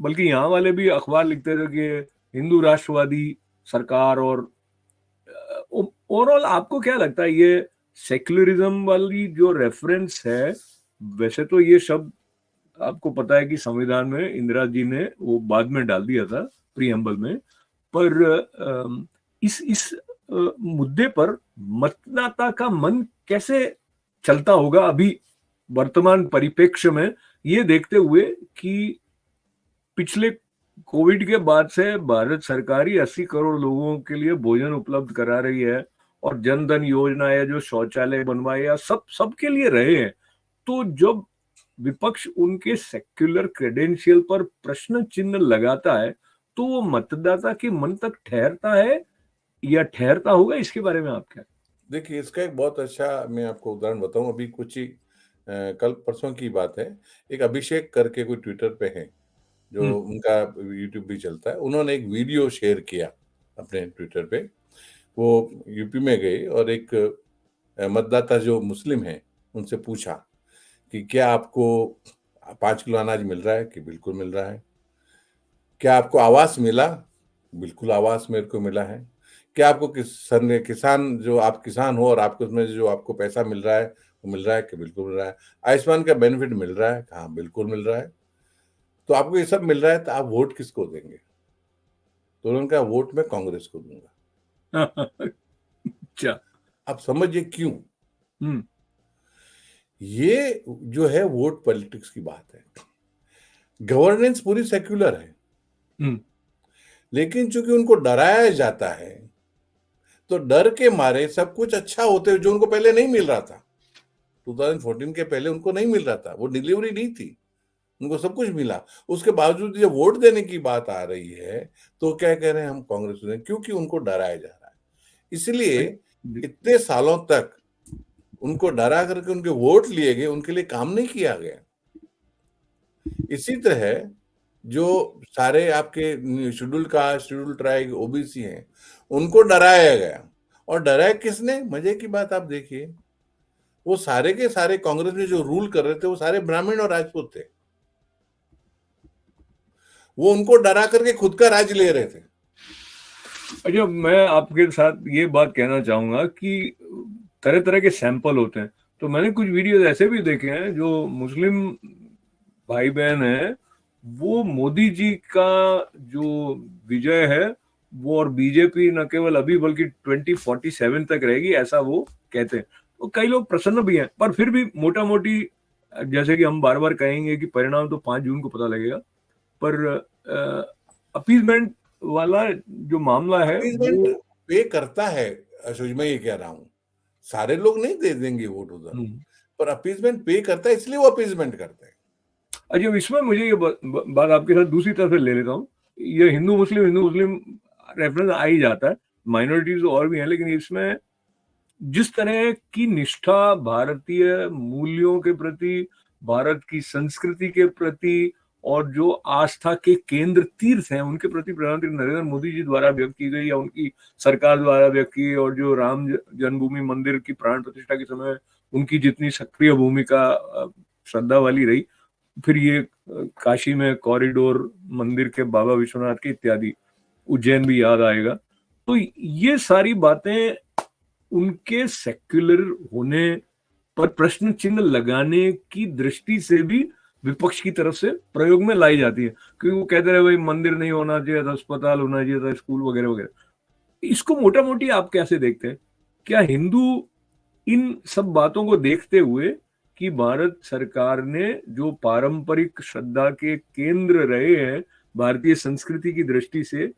बल्कि यहाँ वाले भी अखबार लिखते थे कि हिंदू राष्ट्रवादी सरकार। और ओवरऑल आपको क्या लगता है ये सेक्युलरिज्म वाली जो रेफरेंस है, वैसे तो ये शब्द आपको पता है कि संविधान में इंदिरा जी ने वो बाद में डाल दिया था प्रीएम्बल में, पर इस मुद्दे पर मतदाता का मन कैसे चलता होगा अभी वर्तमान परिप्रेक्ष्य में, ये देखते हुए कि पिछले कोविड के बाद से भारत सरकार ही 80 करोड़ लोगों के लिए भोजन उपलब्ध करा रही है, और जन धन योजना है जो शौचालय बनवाए या सबके लिए रहे हैं। तो जब विपक्ष उनके सेक्युलर क्रेडेंशियल पर प्रश्न चिन्ह लगाता है, तो वो मतदाता के मन तक ठहरता है या ठहरता होगा, इसके बारे में आप क्या? देखिए, इसका एक बहुत अच्छा मैं आपको उदाहरण बताऊं। अभी कुछ ही कल परसों की बात है। एक अभिषेक करके कोई ट्विटर पे है, जो उनका यूट्यूब भी चलता है। उन्होंने एक वीडियो शेयर किया अपने ट्विटर पे। वो यूपी में गए और एक मतदाता जो मुस्लिम है उनसे पूछा कि क्या आपको 5 किलो अनाज मिल रहा है? कि बिल्कुल मिल रहा है। क्या आपको आवास मिला? बिल्कुल आवास मेरे को मिला है। क्या आपको किसान जो आप किसान हो और आपको उसमें जो आपको पैसा मिल रहा है वो मिल रहा है? कि बिल्कुल मिल रहा है। आयुष्मान का बेनिफिट मिल रहा है? हाँ, बिल्कुल मिल रहा है। तो आपको ये सब मिल रहा है, तो आप वोट किसको देंगे? तो उन्होंने कहा वोट मैं कांग्रेस को दूंगा। अच्छा। आप समझिए क्यों। हम्म। ये जो है वोट पॉलिटिक्स की बात है। गवर्नेंस पूरी सेक्युलर है, लेकिन चूंकि उनको डराया जाता है, तो डर के मारे सब कुछ अच्छा होते हुए जो उनको पहले नहीं मिल रहा था, 2014 के पहले उनको नहीं मिल रहा था, वो डिलीवरी नहीं थी, उनको सब कुछ मिला। उसके बावजूद जब वोट देने की बात आ रही है, तो क्या कह रहे हैं हम कांग्रेस को दें, क्योंकि उनको डराया जा रहा है। इसलिए इतने सालों तक उनको डरा करके उनके वोट लिए गए, उनके लिए काम नहीं किया गया। इसी तरह जो सारे आपके schedule caste, schedule tribe, OBC हैं, उनको डराया गया। और डराया किसने? मजे की बात आप देखिए, वो सारे के सारे कांग्रेस में जो रूल कर रहे थे वो सारे ब्राह्मण और राजपूत थे। वो उनको डरा करके खुद का राज ले रहे थे। अच्छा, मैं आपके साथ ये बात कहना चाहूंगा कि तरह तरह के सैंपल होते हैं। तो मैंने कुछ वीडियोस ऐसे भी देखे हैं जो मुस्लिम भाई बहन है, वो मोदी जी का जो विजय है वो, और बीजेपी न केवल अभी बल्कि 2047 तक रहेगी, ऐसा वो कहते हैं। तो कई लोग प्रसन्न भी हैं, पर फिर भी मोटा मोटी, जैसे कि हम बार बार कहेंगे कि परिणाम तो 5 जून को पता लगेगा, पर अपीजमेंट वाला जो मामला है अपीजमेंट वो पे करता है अशोक, मैं ये कह रहा हूं, सारे लोग नहीं दे देंगे वोट उधर, पर अपीजमेंट पे करता है, इसलिए वो अपीजमेंट करते हैं। अच्छा, इसमें मुझे ये बात आपके साथ दूसरी तरफ से ले लेता हूँ। ये हिंदू मुस्लिम रेफरेंस आ ही जाता है, माइनॉरिटीज और भी हैं, लेकिन इसमें जिस तरह की निष्ठा भारतीय मूल्यों के प्रति, भारत की संस्कृति के प्रति, और जो आस्था के केंद्र तीर्थ हैं उनके प्रति प्रधानमंत्री नरेंद्र मोदी जी द्वारा व्यक्त की गई या उनकी सरकार द्वारा व्यक्त की, और जो राम जन्मभूमि मंदिर की प्राण प्रतिष्ठा के समय उनकी जितनी सक्रिय भूमिका श्रद्धा वाली रही, फिर ये काशी में कॉरिडोर मंदिर के बाबा विश्वनाथ के इत्यादि, उज्जैन भी याद आएगा। तो ये सारी बातें उनके सेक्युलर होने पर प्रश्न चिन्ह लगाने की दृष्टि से भी विपक्ष की तरफ से प्रयोग में लाई जाती है, क्योंकि वो कहते रहे भाई मंदिर नहीं होना चाहिए था, अस्पताल होना चाहिए था, स्कूल वगैरह वगैरह। इसको मोटा मोटी आप कैसे देखते हैं? क्या हिंदू इन सब बातों को देखते हुए कि भारत सरकार ने जो पारंपरिक श्रद्धा के केंद्र रहे हैं भारतीय संस्कृति की दृष्टि से,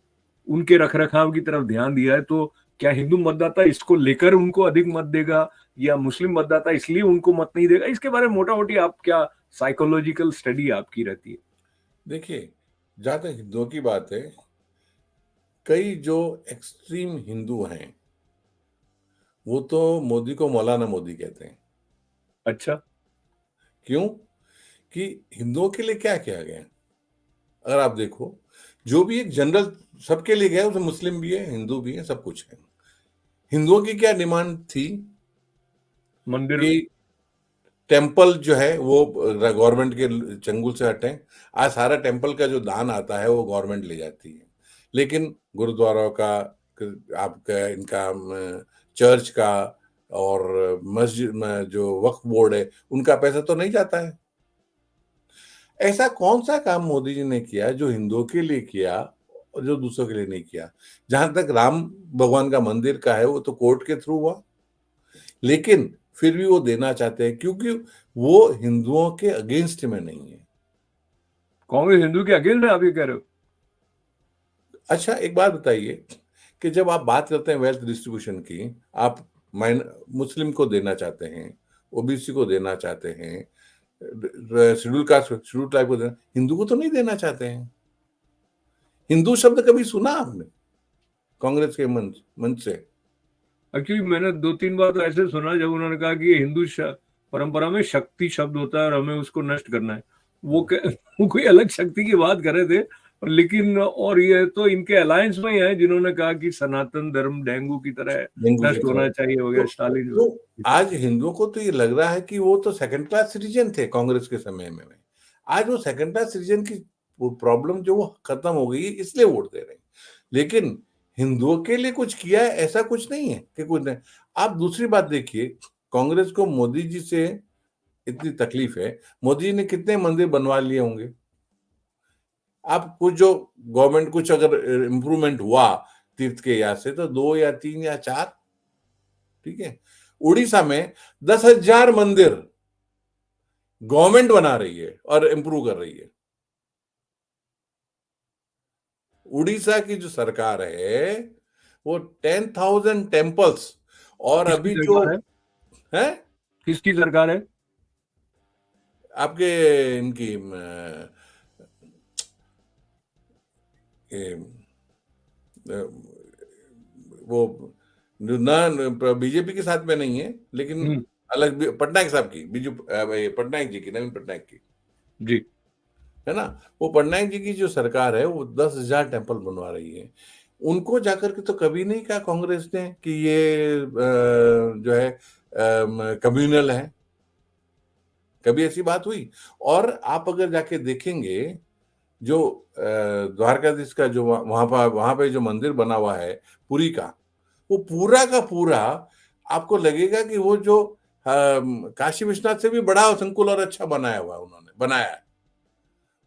उनके रखरखाव की तरफ ध्यान दिया है, तो क्या हिंदू मतदाता इसको लेकर उनको अधिक मत देगा, या मुस्लिम मतदाता इसलिए उनको मत नहीं देगा? इसके बारे में मोटा मोटी आप क्या साइकोलॉजिकल स्टडी आपकी रहती है? देखिए, जहां तक हिंदुओं की बात है, कई जो एक्सट्रीम हिंदू हैं वो तो मोदी को मौलाना मोदी कहते हैं। अच्छा। क्यों? कि हिंदुओं के लिए क्या किया गया? अगर आप देखो, जो भी एक जनरल सबके लिए गया, उसमें मुस्लिम भी है, हिंदू भी है, सब कुछ है। हिंदुओं की क्या डिमांड थी? मंदिर। कि टेम्पल जो है वो गवर्नमेंट के चंगुल से हटे। आज सारा टेम्पल का जो दान आता है वो गवर्नमेंट ले जाती है, लेकिन गुरुद्वारों का, आपका इनका, चर्च का और मस्जिद में जो वक्फ बोर्ड है उनका पैसा तो नहीं जाता है। ऐसा कौन सा काम मोदी जी ने किया जो हिंदुओं के लिए किया और जो दूसरों के लिए नहीं किया? जहां तक राम भगवान का मंदिर का है वो तो कोर्ट के थ्रू हुआ, लेकिन फिर भी वो देना चाहते हैं क्योंकि वो हिंदुओं के अगेंस्ट में नहीं है। कांग्रेस हिंदू के अगेंस्ट है, आप ये कह रहे हो? अच्छा, एक बात बताइए कि जब आप बात करते हैं वेल्थ डिस्ट्रीब्यूशन की, आप मुस्लिम को देना चाहते हैं, ओबीसी को देना चाहते हैं, शेड्यूल कास्ट, शेड्यूल ट्राइब को देना, हिंदू को तो नहीं देना चाहते हैं। हिंदू शब्द कभी सुना आपने कांग्रेस के मंच से? एक्चुअली मैंने 2-3 बार तो ऐसे सुना जब उन्होंने कहा कि ये हिंदू परंपरा में शक्ति शब्द होता है और हमें उसको नष्ट करना है। वो कोई अलग शक्ति की बात कर रहे थे, लेकिन और ये तो इनके अलायंस में ही है जिन्होंने कहा कि सनातन धर्म डेंगू की तरह नष्ट होना चाहिए वगैरह, स्टालिन। तो आज हिंदुओं को तो ये लग रहा है कि वो तो सेकंड क्लास सिटीजन थे कांग्रेस के समय में। आज वो सेकंड क्लास सिटीजन की प्रॉब्लम जो वो खत्म हो गई है, इसलिए वोट दे रहे हैं। लेकिन हिंदुओं के लिए कुछ किया है ऐसा कुछ नहीं है कि कुछ नहीं। आप दूसरी बात देखिए, कांग्रेस को मोदी जी से इतनी तकलीफ है, मोदी जी ने कितने मंदिर बनवा लिए होंगे? आप कुछ जो गवर्नमेंट कुछ अगर इंप्रूवमेंट हुआ तीर्थ के यहाँ से तो 2 या 3 या 4, ठीक है। उड़ीसा में 10,000 मंदिर गवर्नमेंट बना रही है और इंप्रूव कर रही है। उड़ीसा की जो सरकार है वो 10,000 टेम्पल्स, और किसकी अभी जो सरकार है? है किसकी सरकार है? आपके इनकी वो ना बीजेपी के साथ में नहीं है, लेकिन अलग पटनायक साहब की, बीजू पटनायक जी की, नवीन पटनायक की, जी। है ना। वो पटनायक जी की जो सरकार है वो 10,000 टेम्पल बनवा रही है। उनको जाकर के तो कभी नहीं कहा कांग्रेस ने कि ये जो है कम्युनल है। कभी ऐसी बात हुई? और आप अगर जाके देखेंगे जो द्वारकाधीश का जो वहां पे जो मंदिर बना हुआ है पुरी का, वो पूरा का पूरा आपको लगेगा कि वो जो काशी विश्वनाथ से भी बड़ा संकुल और अच्छा बनाया हुआ उन्होंने बनाया है।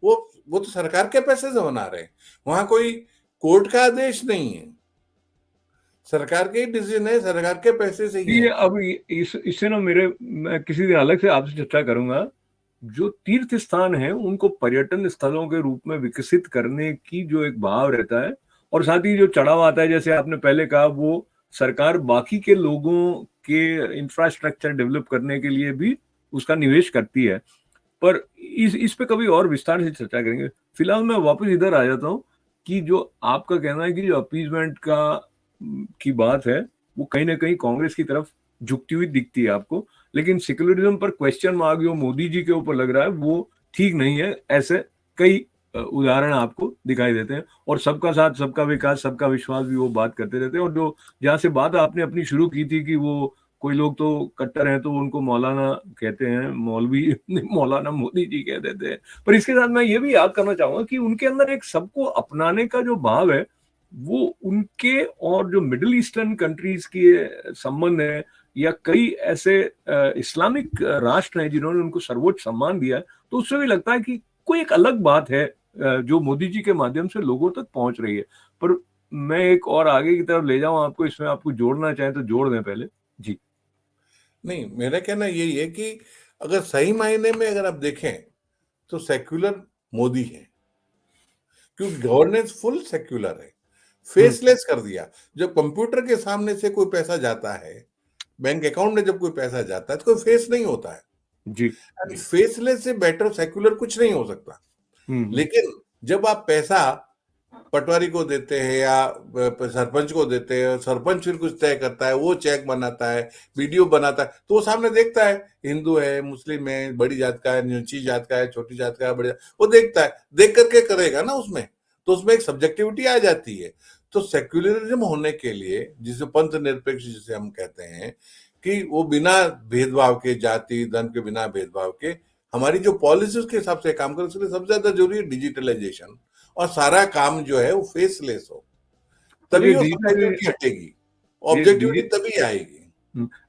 वो तो सरकार के पैसे से बना रहे हैं। वहां कोई कोर्ट का आदेश नहीं है, सरकार के डिसीजन है, सरकार के पैसे से ही है। ये अब इससे ना मैं किसी दिन अलग से आपसे चर्चा करूंगा। जो तीर्थ स्थान है उनको पर्यटन स्थलों के रूप में विकसित करने की जो एक भाव रहता है, और साथ ही जो चढ़ावा आता है, जैसे आपने पहले कहा, वो सरकार बाकी के लोगों के इंफ्रास्ट्रक्चर डेवलप करने के लिए भी उसका निवेश करती है। पर इस पे कभी और विस्तार से चर्चा करेंगे। फिलहाल मैं वापस इधर आ जाता हूँ कि जो आपका कहना है कि जो अपीजमेंट की बात है वो कहीं ना कहीं कांग्रेस की तरफ झुकती हुई दिखती है आपको, लेकिन सेक्युलरिज्म पर क्वेश्चन मार्क जो मोदी जी के ऊपर लग रहा है वो ठीक नहीं है। ऐसे कई उदाहरण आपको दिखाई देते हैं, और सबका साथ सबका विकास सबका विश्वास भी वो बात करते रहते हैं। और जो जहाँ से बात आपने अपनी शुरू की थी कि वो कोई लोग तो कट्टर हैं तो उनको मौलाना कहते हैं, मौलवी मौलाना मोदी जी कह देते हैं। पर इसके साथ मैं ये भी याद करना चाहूंगा कि उनके अंदर एक सबको अपनाने का जो भाव है, वो उनके और जो मिडिल ईस्टर्न कंट्रीज के संबंध है, या कई ऐसे इस्लामिक राष्ट्र हैं जिन्होंने उनको सर्वोच्च सम्मान दिया है, तो उससे भी लगता है कि कोई एक अलग बात है जो मोदी जी के माध्यम से लोगों तक पहुंच रही है। पर मैं एक और आगे की तरफ ले जाऊं आपको, इसमें आपको जोड़ना चाहें तो जोड़ दें पहले जी। नहीं, मेरा कहना यही है कि अगर सही मायने में अगर आप देखें तो सेक्युलर मोदी है, क्योंकि गवर्नेंस फुल सेक्युलर है, फेसलेस कर दिया। जब कंप्यूटर के सामने से कोई पैसा जाता है, बैंक अकाउंट में जब कोई पैसा जाता है तो कोई फेस नहीं होता है। जी। फेसलेस से बेटर सेक्युलर कुछ नहीं हो सकता। लेकिन जब आप पैसा पटवारी को देते हैं या सरपंच को देते हैं, सरपंच फिर कुछ तय करता है, वो चेक बनाता है, वीडियो बनाता है, तो वो सामने देखता है हिंदू है, मुस्लिम है, बड़ी जात का है, नीची जात का है, छोटी जात का है, बड़ी वो देखता है, देख करके करेगा ना उसमें, तो उसमें एक सब्जेक्टिविटी आ जाती है। तो सेक्युलरिज्म होने के लिए, जिसे पंथ निरपेक्ष जिसे हम कहते हैं, कि वो बिना भेदभाव के, जाति धन के बिना भेदभाव के हमारी जो पॉलिसीज के हिसाब से काम करे। इसलिए सबसे ज्यादा जरूरी है डिजिटलाइजेशन, और सारा काम जो है वो फेसलेस हो, तो तभी ये वो डिजिटल सब्जेक्टिविटी हटेगी, ये ऑब्जेक्टिविटी डिजि तभी आएगी।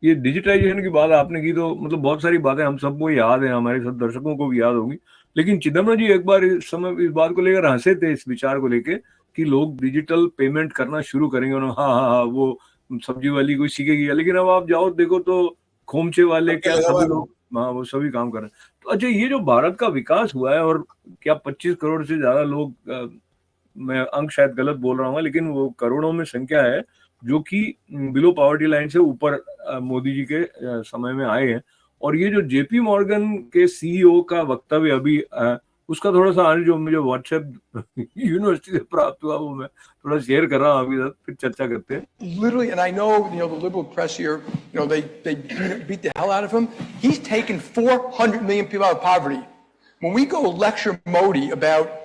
ये डिजिटाइजेशन की बात आपने की तो मतलब बहुत सारी बातें हम सबको याद है, हमारे सब दर्शकों को भी याद होगी। लेकिन चिदम्बरम जी एक बार इस समय इस बात को लेकर हंसे थे, इस विचार को लेके कि लोग डिजिटल पेमेंट करना शुरू करेंगे। उन्होंने हाँ हाँ हाँ वो सब्जी वाली कोई सीखेगी, लेकिन अब आप जाओ देखो तो खोमचे वाले सबके क्या लगा हुआ सभी है। लोग, हाँ वो सभी काम कर रहे हैं। तो अच्छा, ये जो भारत का विकास हुआ है और क्या 25 करोड़ से ज्यादा लोग, मैं अंक शायद गलत बोल रहा हूँ लेकिन वो करोड़ों में संख्या है जो कि बिलो पॉवर्टी लाइन से ऊपर मोदी जी के समय में आए हैं। और ये जो जेपी मॉर्गन के सीईओ का वक्तव्य अभी उसका थोड़ा सा आज जो मुझे व्हाट्सएप यूनिवर्सिटी से प्राप्त हुआ वो मैं थोड़ा शेयर कर रहा हूँ अभी तक, फिर चर्चा करते हैं। Literally, and I know, the liberal press here, they beat the hell out of him. He's taken 400 million people out of poverty. When we go lecture Modi about,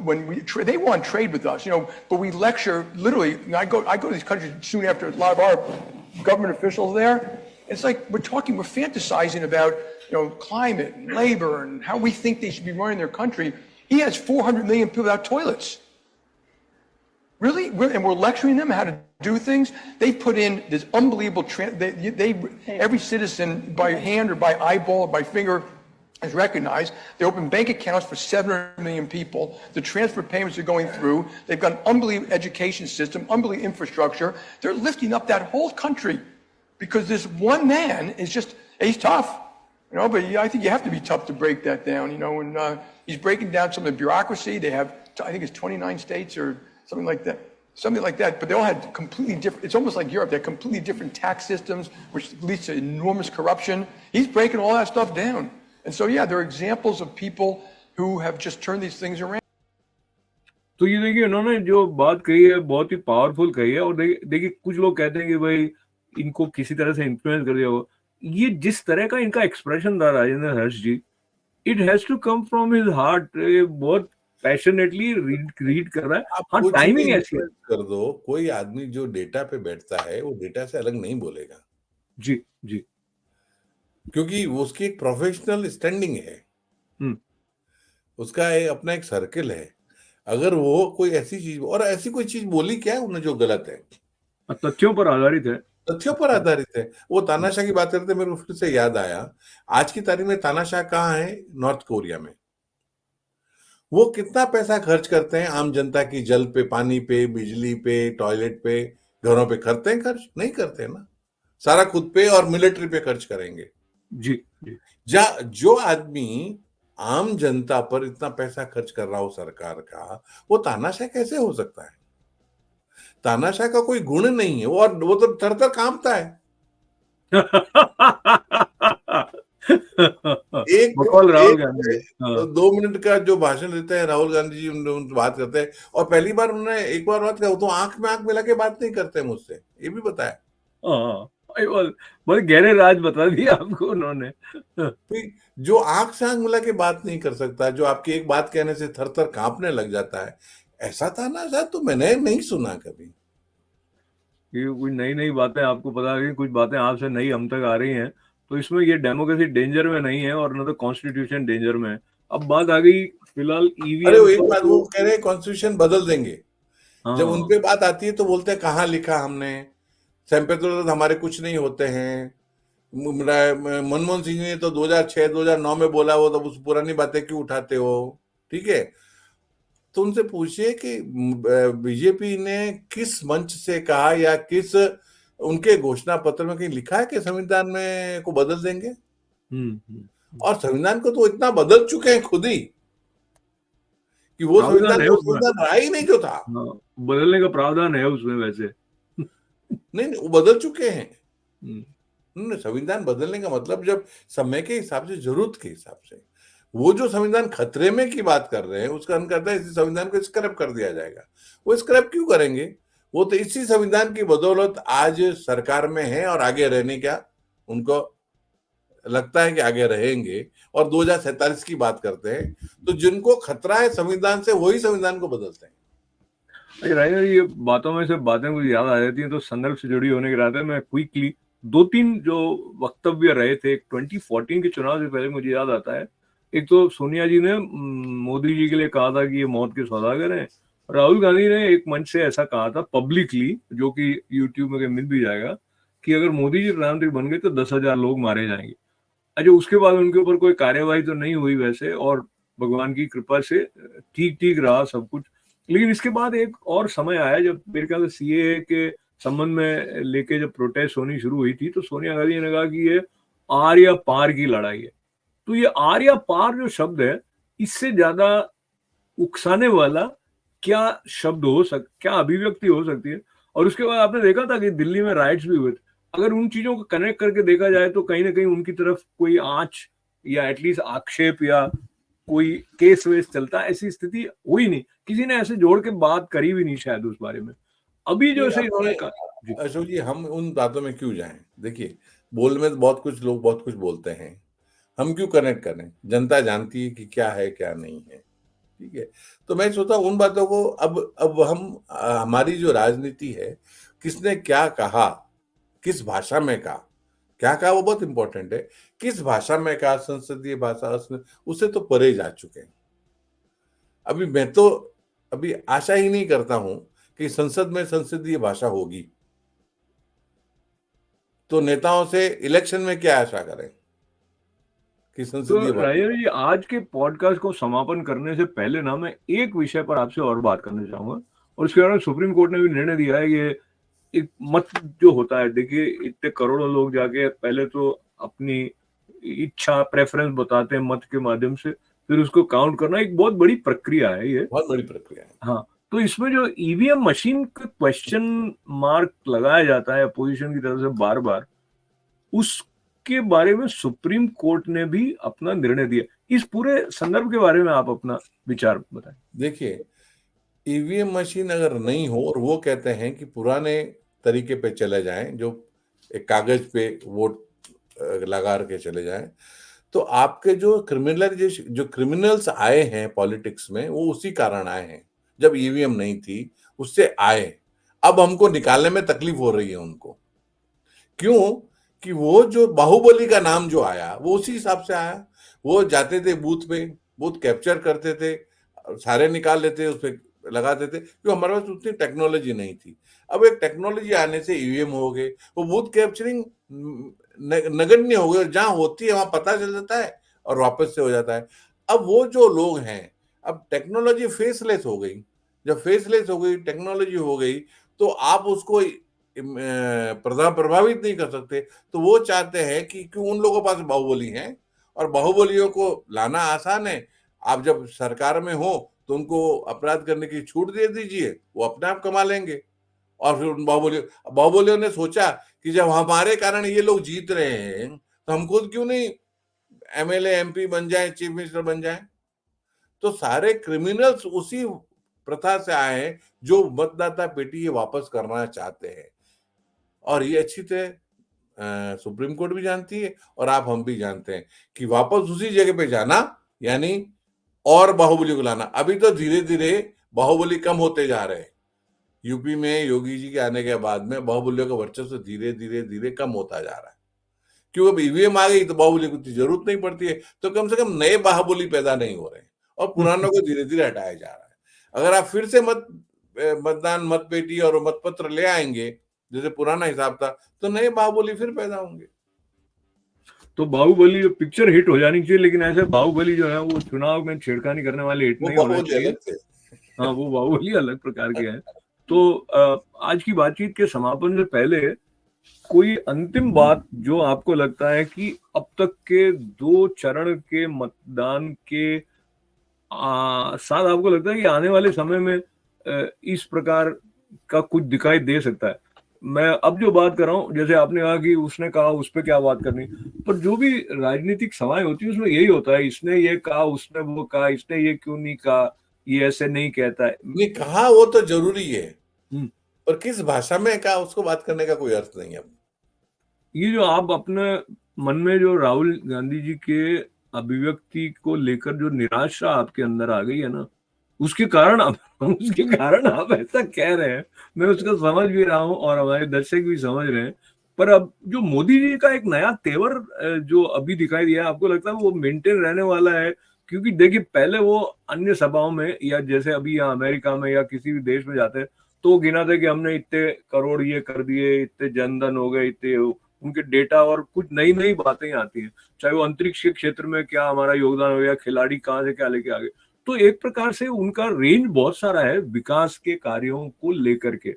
when they want trade with us, but we lecture literally. I go to these countries soon after a lot of our government officials there. It's like we're fantasizing about, climate and labor and how we think they should be running their country. He has 400 million people without toilets. Really? And we're lecturing them how to do things. They put in this unbelievable, every citizen by hand or by eyeball or by finger is recognized. They open bank accounts for 700 million people. The transfer payments are going through. They've got an unbelievable education system, unbelievable infrastructure. They're lifting up that whole country because this one man is he's tough. But I think you have to be tough to break that down, and he's breaking down some of the bureaucracy. They have, I think it's 29 states or something like that, but they all had completely different, it's almost like Europe, they have completely different tax systems, which leads to enormous corruption. He's breaking all that stuff down. And so, yeah, there are examples of people who have just turned these things around. तो ये देखिए, उन्होंने जो बात कही है बहुत ही powerful कही है। और देखिए कुछ लोग कहते हैं कि भाई इनको किसी तरह से इन्फ्लुएंस कर दिया हो। ये जिस तरह का इनका एक्सप्रेशन था Rajendra Harsh ji, it has to come from his heart. बहुत पैशनेटली रीड कर रहा है। आप हाँ, कुछ भी टाइमिंग ऐसी है। influence कर दो, कोई आदमी जो डेटा पे बैठता है वो डेटा से अलग नहीं बोलेगा, जी जी। क्योंकि वो उसकी एक प्रोफेशनल स्टैंडिंग है, हम्म उसका अपना एक सर्किल है। अगर वो कोई ऐसी चीज, और ऐसी कोई चीज बोली क्या है उन्होंने जो गलत है, तथ्यों पर आधारित है। तथ्यों पर आधारित है। वो तानाशाह की बात करते मेरे को फिर से याद आया, आज की तारीख में तानाशाह कहाँ है? नॉर्थ कोरिया में। वो कितना पैसा खर्च करते हैं आम जनता की, जल पे, पानी पे, बिजली पे, टॉयलेट पे, घरों पे करते हैं खर्च? नहीं करते ना, सारा खुद पे और मिलिट्री पे खर्च करेंगे। जी जी। जो आदमी आम जनता पर इतना पैसा खर्च कर रहा हो सरकार का, वो तानाशाह कैसे हो सकता है? तानाशाह का कोई गुण नहीं है वो, और वो तो थर-थर कांपता है। बकौल राहुल गांधी। एक हाँ 2 मिनट का जो भाषण देते हैं राहुल गांधी जी, उन बात करते हैं, और पहली बार उन्होंने एक बार बात कहा, वो तो आंख में आंख मिला के बात नहीं करते मुझसे, ये भी बताया। हाँ, भाई बहुत गहरे राज बता दिया आपको उन्होंने। कोई जो आंख से आंख मिला के बात नहीं कर सकता, जो आपकी एक बात कहने से थर-थर कांपने लग जाता है, ऐसा तानाशाह तो मैंने नहीं सुना कभी। ये कोई नई नई बातें आपको पता है, कुछ बातें आपसे नई हम तक आ रही हैं। तो इसमें ये डेमोक्रेसी डेंजर में नहीं है और न तो कॉन्स्टिट्यूशन डेंजर में है। अब बात आ गई फिलहाल अरे ईवीएम वो एक पर। बात वो कह रहे हैं कॉन्स्टिट्यूशन बदल देंगे, जब हाँ उनपे बात आती है तो बोलते हैं कहाँ लिखा हमने, सेम्पेत्रो हमारे कुछ नहीं होते हैं। मनमोहन सिंह ने तो 2006-2009 में बोला, वो तो उस पुरानी बातें क्यों उठाते हो? ठीक है, तो उनसे पूछिए कि बीजेपी ने किस मंच से कहा, या किस उनके घोषणा पत्र में कहीं लिखा है कि संविधान में को बदल देंगे? और संविधान को तो इतना बदल चुके हैं खुद ही कि वो प्रावधान है उसमें। संविधान रहा ही नहीं जो था। हाँ, बदलने का प्रावधान है उसमें वैसे। नहीं, वो बदल चुके हैं। हम्म, संविधान बदलने का मतलब जब समय के हिसाब से, जरूरत के हिसाब से, वो जो संविधान खतरे में की बात कर रहे हैं उसका अर्थ करता है इसी संविधान को स्क्रैप कर दिया जाएगा। वो स्क्रैप क्यों करेंगे? वो तो इसी संविधान की बदौलत आज सरकार में है और आगे रहने का उनको लगता है कि आगे रहेंगे, और 2047 की बात करते हैं। तो जिनको खतरा है संविधान से, वही संविधान को बदलते हैं। राजेंद्र, ये बातों में से बातें मुझे याद आ जाती हैं तो संदर्भ से जुड़ी होने के नाते मैं क्विकली 2-3 जो वक्तव्य रहे थे 2014 के चुनाव से पहले, मुझे याद आता है, एक तो सोनिया जी ने मोदी जी के लिए कहा था कि ये मौत के सौदागर हैं। राहुल गांधी ने एक मंच से ऐसा कहा था पब्लिकली, जो कि यूट्यूब में मिल भी जाएगा, कि अगर मोदी जी प्रधानमंत्री बन गए तो 10,000 लोग मारे जाएंगे। अच्छा, उसके बाद उनके ऊपर कोई कार्यवाही तो नहीं हुई वैसे, और भगवान की कृपा से ठीक ठीक रहा सब कुछ। लेकिन इसके बाद एक और समय आया जब मेरे ख्याल से सीएए के संबंध में लेके जब प्रोटेस्ट होनी शुरू हुई थी, तो सोनिया गांधी ने कहा कि ये आर या पार की लड़ाई है। तो ये आर या पार जो शब्द है, इससे ज्यादा उकसाने वाला क्या शब्द क्या अभिव्यक्ति हो सकती है? और उसके बाद आपने देखा था कि दिल्ली में राइट्स भी हुए थे। अगर उन चीजों को कनेक्ट करके देखा जाए तो कहीं ना कहीं उनकी तरफ कोई आंच या एटलीस्ट आक्षेप या कोई केस वेस चलता, ऐसी स्थिति हुई नहीं, किसी ने ऐसे जोड़ के बात करी भी नहीं शायद उस बारे में। अभी जो से इन्होंने कहा जी। अशोक जी, हम उन बातों में क्यों जाएं? देखिए, बोल में तो बहुत कुछ लोग बहुत कुछ बोलते हैं, हम क्यों कनेक्ट करें? जनता जानती है कि क्या है क्या नहीं है, ठीक है। तो मैं सोचता हूं उन बातों को अब हम हमारी जो राजनीति है, किसने क्या कहा, किस भाषा में कहा, क्या कहा वो बहुत इंपॉर्टेंट है। किस भाषा में कहा, संसदीय भाषा, उससे तो परे जा चुके हैं। अभी मैं तो अभी आशा ही नहीं करता हूं कि संसद में संसदीय भाषा होगी, तो नेताओं से इलेक्शन में क्या आशा करें कि तो संसदीय भाषा। राजेंद्र जी, आज के पॉडकास्ट को समापन करने से पहले ना मैं एक विषय पर आपसे और बात करना चाहूंगा, और उसके बारे में सुप्रीम कोर्ट ने भी निर्णय दिया है। ये एक मत जो होता है, देखिए इतने करोड़ों लोग जाके पहले तो अपनी इच्छा प्रेफरेंस बताते हैं मत के माध्यम से, फिर उसको काउंट करना एक बहुत बड़ी प्रक्रिया है ये। बहुत बड़ी प्रक्रिया है। हाँ, तो इसमें जो ईवीएम मशीन का क्वेश्चन मार्क लगाया जाता है अपोजिशन की तरफ से बार बार, उसके बारे में सुप्रीम कोर्ट ने भी अपना निर्णय दिया। इस पूरे संदर्भ के बारे में आप अपना विचार बताएं। देखिए, ईवीएम मशीन अगर नहीं हो और वो कहते हैं कि पुराने तरीके पे चले जाएं, जो एक कागज पे वोट लगा के चले जाएं, तो आपके जो क्रिमिनल्स आए हैं पॉलिटिक्स में, वो उसी कारण आए हैं। जब ईवीएम नहीं थी उससे आए, अब हमको निकालने में तकलीफ हो रही है उनको। क्यों? कि वो जो बाहुबली का नाम जो आया वो उसी हिसाब से आया। वो जाते थे बूथ पे, बूथ कैप्चर करते थे, सारे निकाल लेते, उस पे लगाते थे, क्यों? हमारे पास उतनी टेक्नोलॉजी नहीं थी। अब एक टेक्नोलॉजी आने से ईवीएम हो गए, वो बूथ कैप्चरिंग नगण्य हो गई, जहां होती है वहां पता चल जाता है और वापस से हो जाता है। अब वो जो लोग हैं, अब टेक्नोलॉजी फेसलेस हो गई। जब फेसलेस हो गई, टेक्नोलॉजी हो गई, तो आप उसको प्रभावित नहीं कर सकते। तो वो चाहते हैं कि क्यों, उन लोगों के पास बाहुबली हैं और बाहुबलियों को लाना आसान है। आप जब सरकार में हो तो उनको अपराध करने की छूट दे दीजिए, वो अपने आप कमा लेंगे। और फिर उन बाहुबलियों ने सोचा कि जब हमारे कारण ये लोग जीत रहे हैं, तो हम खुद क्यों नहीं एमएलए एमपी बन जाए, चीफ मिनिस्टर बन जाए। तो सारे क्रिमिनल्स उसी प्रथा से आए हैं, जो मतदाता पेटी ये वापस करना चाहते हैं। और ये अच्छी तरह सुप्रीम कोर्ट भी जानती है और हम भी जानते हैं कि वापस उसी जगह पे जाना यानी और बाहुबली को लाना। अभी तो धीरे धीरे बाहुबली कम होते जा रहे हैं। यूपी में योगी जी के आने के बाद में बाहुबलियों का वर्चस्व धीरे धीरे धीरे कम होता जा रहा है। क्योंकि अब ईवीएम आ गई तो बाहुबली की जरूरत नहीं पड़ती है, तो कम से कम नए बाहुबली पैदा नहीं हो रहे हैं और पुरानों को धीरे धीरे हटाया जा रहा है। अगर आप फिर से मतदान मत पेटी और मतपत्र ले आएंगे जैसे पुराना हिसाब था, तो नए बाहुबली फिर पैदा होंगे। तो बाहुबली जो पिक्चर हिट हो जानी चाहिए, लेकिन ऐसे बाहुबली जो है वो चुनाव में छेड़खानी करने वाले हिट नहीं होना चाहिए। हाँ, वो बाहुबली अलग प्रकार के हैं। तो आज की बातचीत के समापन से पहले कोई अंतिम बात जो आपको लगता है कि अब तक के 2 चरण के मतदान के साथ आपको लगता है कि आने वाले समय में इस प्रकार का कुछ दिखाई दे सकता है? मैं अब जो बात कर रहा हूँ, जैसे आपने कहा कि उसने कहा उस पर क्या बात करनी, पर जो भी राजनीतिक सभाएं होती है उसमें यही होता है, इसने ये कहा, उसने वो कहा, इसने ये क्यों नहीं कहा, ये ऐसे नहीं कहता है। नहीं कहा वो तो जरूरी है, हम्म। पर किस भाषा में कहा उसको बात करने का कोई अर्थ नहीं है। ये जो आप अपने मन में जो राहुल गांधी जी के अभिव्यक्ति को लेकर जो निराशा आपके अंदर आ गई है ना, उसके कारण आप ऐसा कह रहे हैं, मैं उसको समझ भी रहा हूँ और हमारे दर्शक भी समझ रहे हैं। पर अब जो मोदी जी का एक नया तेवर जो अभी दिखाई दिया, आपको लगता है वो मेंटेन रहने वाला है? क्योंकि देखिए पहले वो अन्य सभाओं में, या जैसे अभी यहाँ अमेरिका में या किसी भी देश में जाते हैं, तो वो गिनाते कि हमने इतने करोड़ ये कर दिए, इतने जनधन हो गए, इतने उनके डेटा, और कुछ नई नई बातें आती हैं, चाहे वो अंतरिक्ष के क्षेत्र में क्या हमारा योगदान हो गया, खिलाड़ी कहाँ से क्या लेके आ गए। तो एक प्रकार से उनका रेंज बहुत सारा है विकास के कार्यों को लेकर के,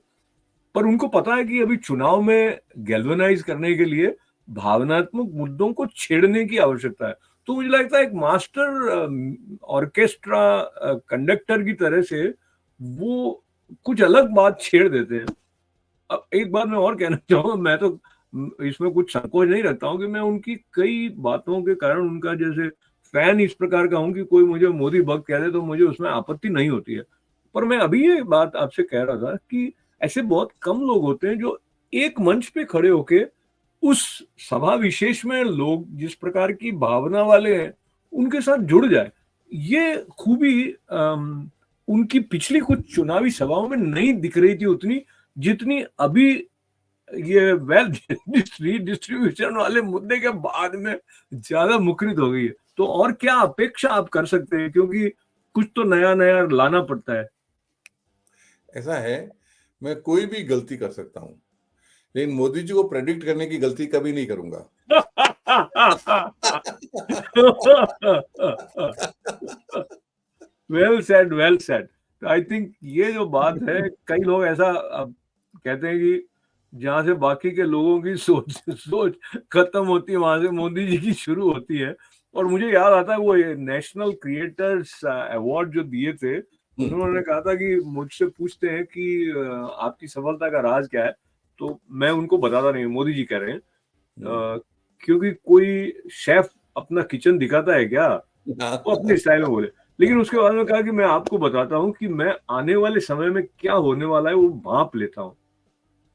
पर उनको पता है कि अभी चुनाव में गैल्वेनाइज करने के लिए भावनात्मक मुद्दों को छेड़ने की आवश्यकता है। तो मुझे लगता है एक मास्टर ऑर्केस्ट्रा कंडक्टर की तरह से वो कुछ अलग बात छेड़ देते हैं। अब एक बात मैं और कहना चाहूंगा, मैं तो इसमें कुछ संकोच नहीं रखता हूँ कि मैं उनकी कई बातों के कारण उनका जैसे फैन इस प्रकार का हूँ कि कोई मुझे मोदी भक्त कह दे तो मुझे उसमें आपत्ति नहीं होती है। पर मैं अभी ये बात आपसे कह रहा था कि ऐसे बहुत कम लोग होते हैं जो एक मंच पे खड़े होके उस सभा विशेष में लोग जिस प्रकार की भावना वाले हैं उनके साथ जुड़ जाए। ये खूबी उनकी पिछली कुछ चुनावी सभाओं में नहीं दिख रही थी उतनी, जितनी अभी ये वेल्थ डिस्ट्रीब्यूशन वाले मुद्दे के बाद में ज्यादा मुखरित हो गई है। तो और क्या अपेक्षा आप कर सकते हैं, क्योंकि कुछ तो नया नया लाना पड़ता है। ऐसा है, मैं कोई भी गलती कर सकता हूँ, लेकिन मोदी जी को प्रेडिक्ट करने की गलती कभी नहीं करूंगा। Well said, well said. I think ये जो बात है, कई लोग ऐसा कहते हैं कि जहां से बाकी के लोगों की सोच सोच खत्म होती है वहां से मोदी जी की शुरू होती है। और मुझे याद आता है वो नेशनल क्रिएटर्स अवार्ड जो दिए थे, उन्होंने कहा था कि मुझसे पूछते हैं कि आपकी सफलता का राज क्या है, तो मैं उनको बताता नहीं, मोदी जी कह रहे हैं क्योंकि कोई शेफ अपना किचन दिखाता है क्या, वो अपने स्टाइल में बोले। लेकिन उसके बाद में कहा कि मैं आपको बताता हूँ कि मैं आने वाले समय में क्या होने वाला है वो भांप लेता हूँ।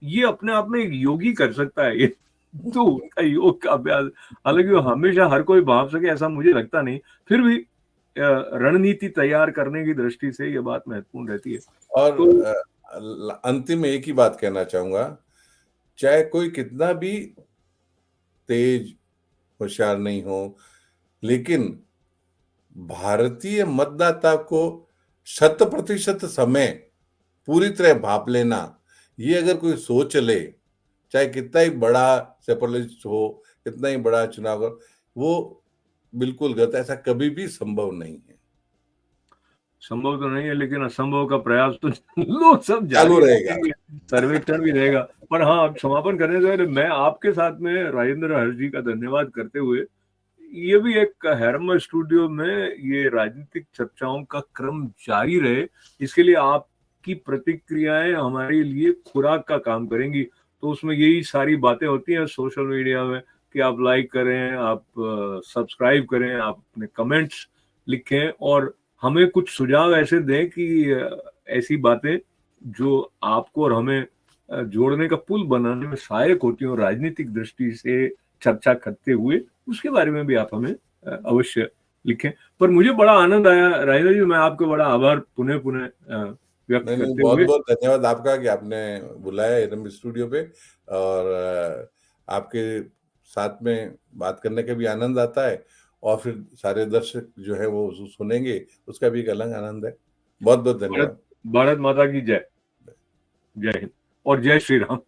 ये अपने आप में एक योगी कर सकता है ये, तो उनका योग का अभ्यास, हालांकि वो हमेशा हर कोई भाप सके ऐसा मुझे लगता नहीं, फिर भी रणनीति तैयार करने की दृष्टि से ये बात महत्वपूर्ण रहती है। और तो अंतिम में एक ही बात कहना चाहूंगा, चाहे कोई कितना भी तेज होशियार नहीं हो, लेकिन भारतीय मतदाता को 100% समय पूरी तरह भाप लेना, ये अगर कोई सोच ले, चाहे कितना ही बड़ा सेपरेटिस्ट हो, कितना ही बड़ा चुनाव हो, वो बिल्कुल गलत है। ऐसा कभी भी संभव नहीं है। संभव तो नहीं है, लेकिन असंभव का प्रयास तो लोग सब चालू जारी रहेगा। रखेंगे, सर्वेक्षण भी रहेगा। पर हाँ, अब समापन करने से पहले मैं आपके साथ में राजेंद्र हर्ष जी का धन्यवाद करते हुए, ये भी एक हैरम स्टूडियो में ये राजनीतिक चर्चाओं का क्रम जारी रहे, इसके लिए आपकी प्रतिक्रियाएं हमारे लिए खुराक का काम करेंगी। तो उसमें यही सारी बातें होती हैं सोशल मीडिया में कि आप लाइक करें, आप सब्सक्राइब करें, आप अपने कमेंट्स लिखें और हमें कुछ सुझाव ऐसे दें कि ऐसी बातें जो आपको और हमें जोड़ने का पुल बनाने में सहायक होती हो राजनीतिक दृष्टि से चर्चा करते हुए, उसके बारे में भी आप हमें अवश्य लिखें। पर मुझे बड़ा आनंद आया राजेंद्र जी, मैं आपका बड़ा आभार पुनः पुनः व्यक्त नहीं, करते बहुत हुए। बहुत धन्यवाद आपका कि आपने बुलाया एरम स्टूडियो पे, और आपके साथ में बात करने का भी आनंद आता है, और फिर सारे दर्शक जो है वो सुनेंगे, उसका भी एक अलग आनंद है। बहुत बहुत धन्यवाद। भारत माता की जय। जय हिंद और जय श्री राम।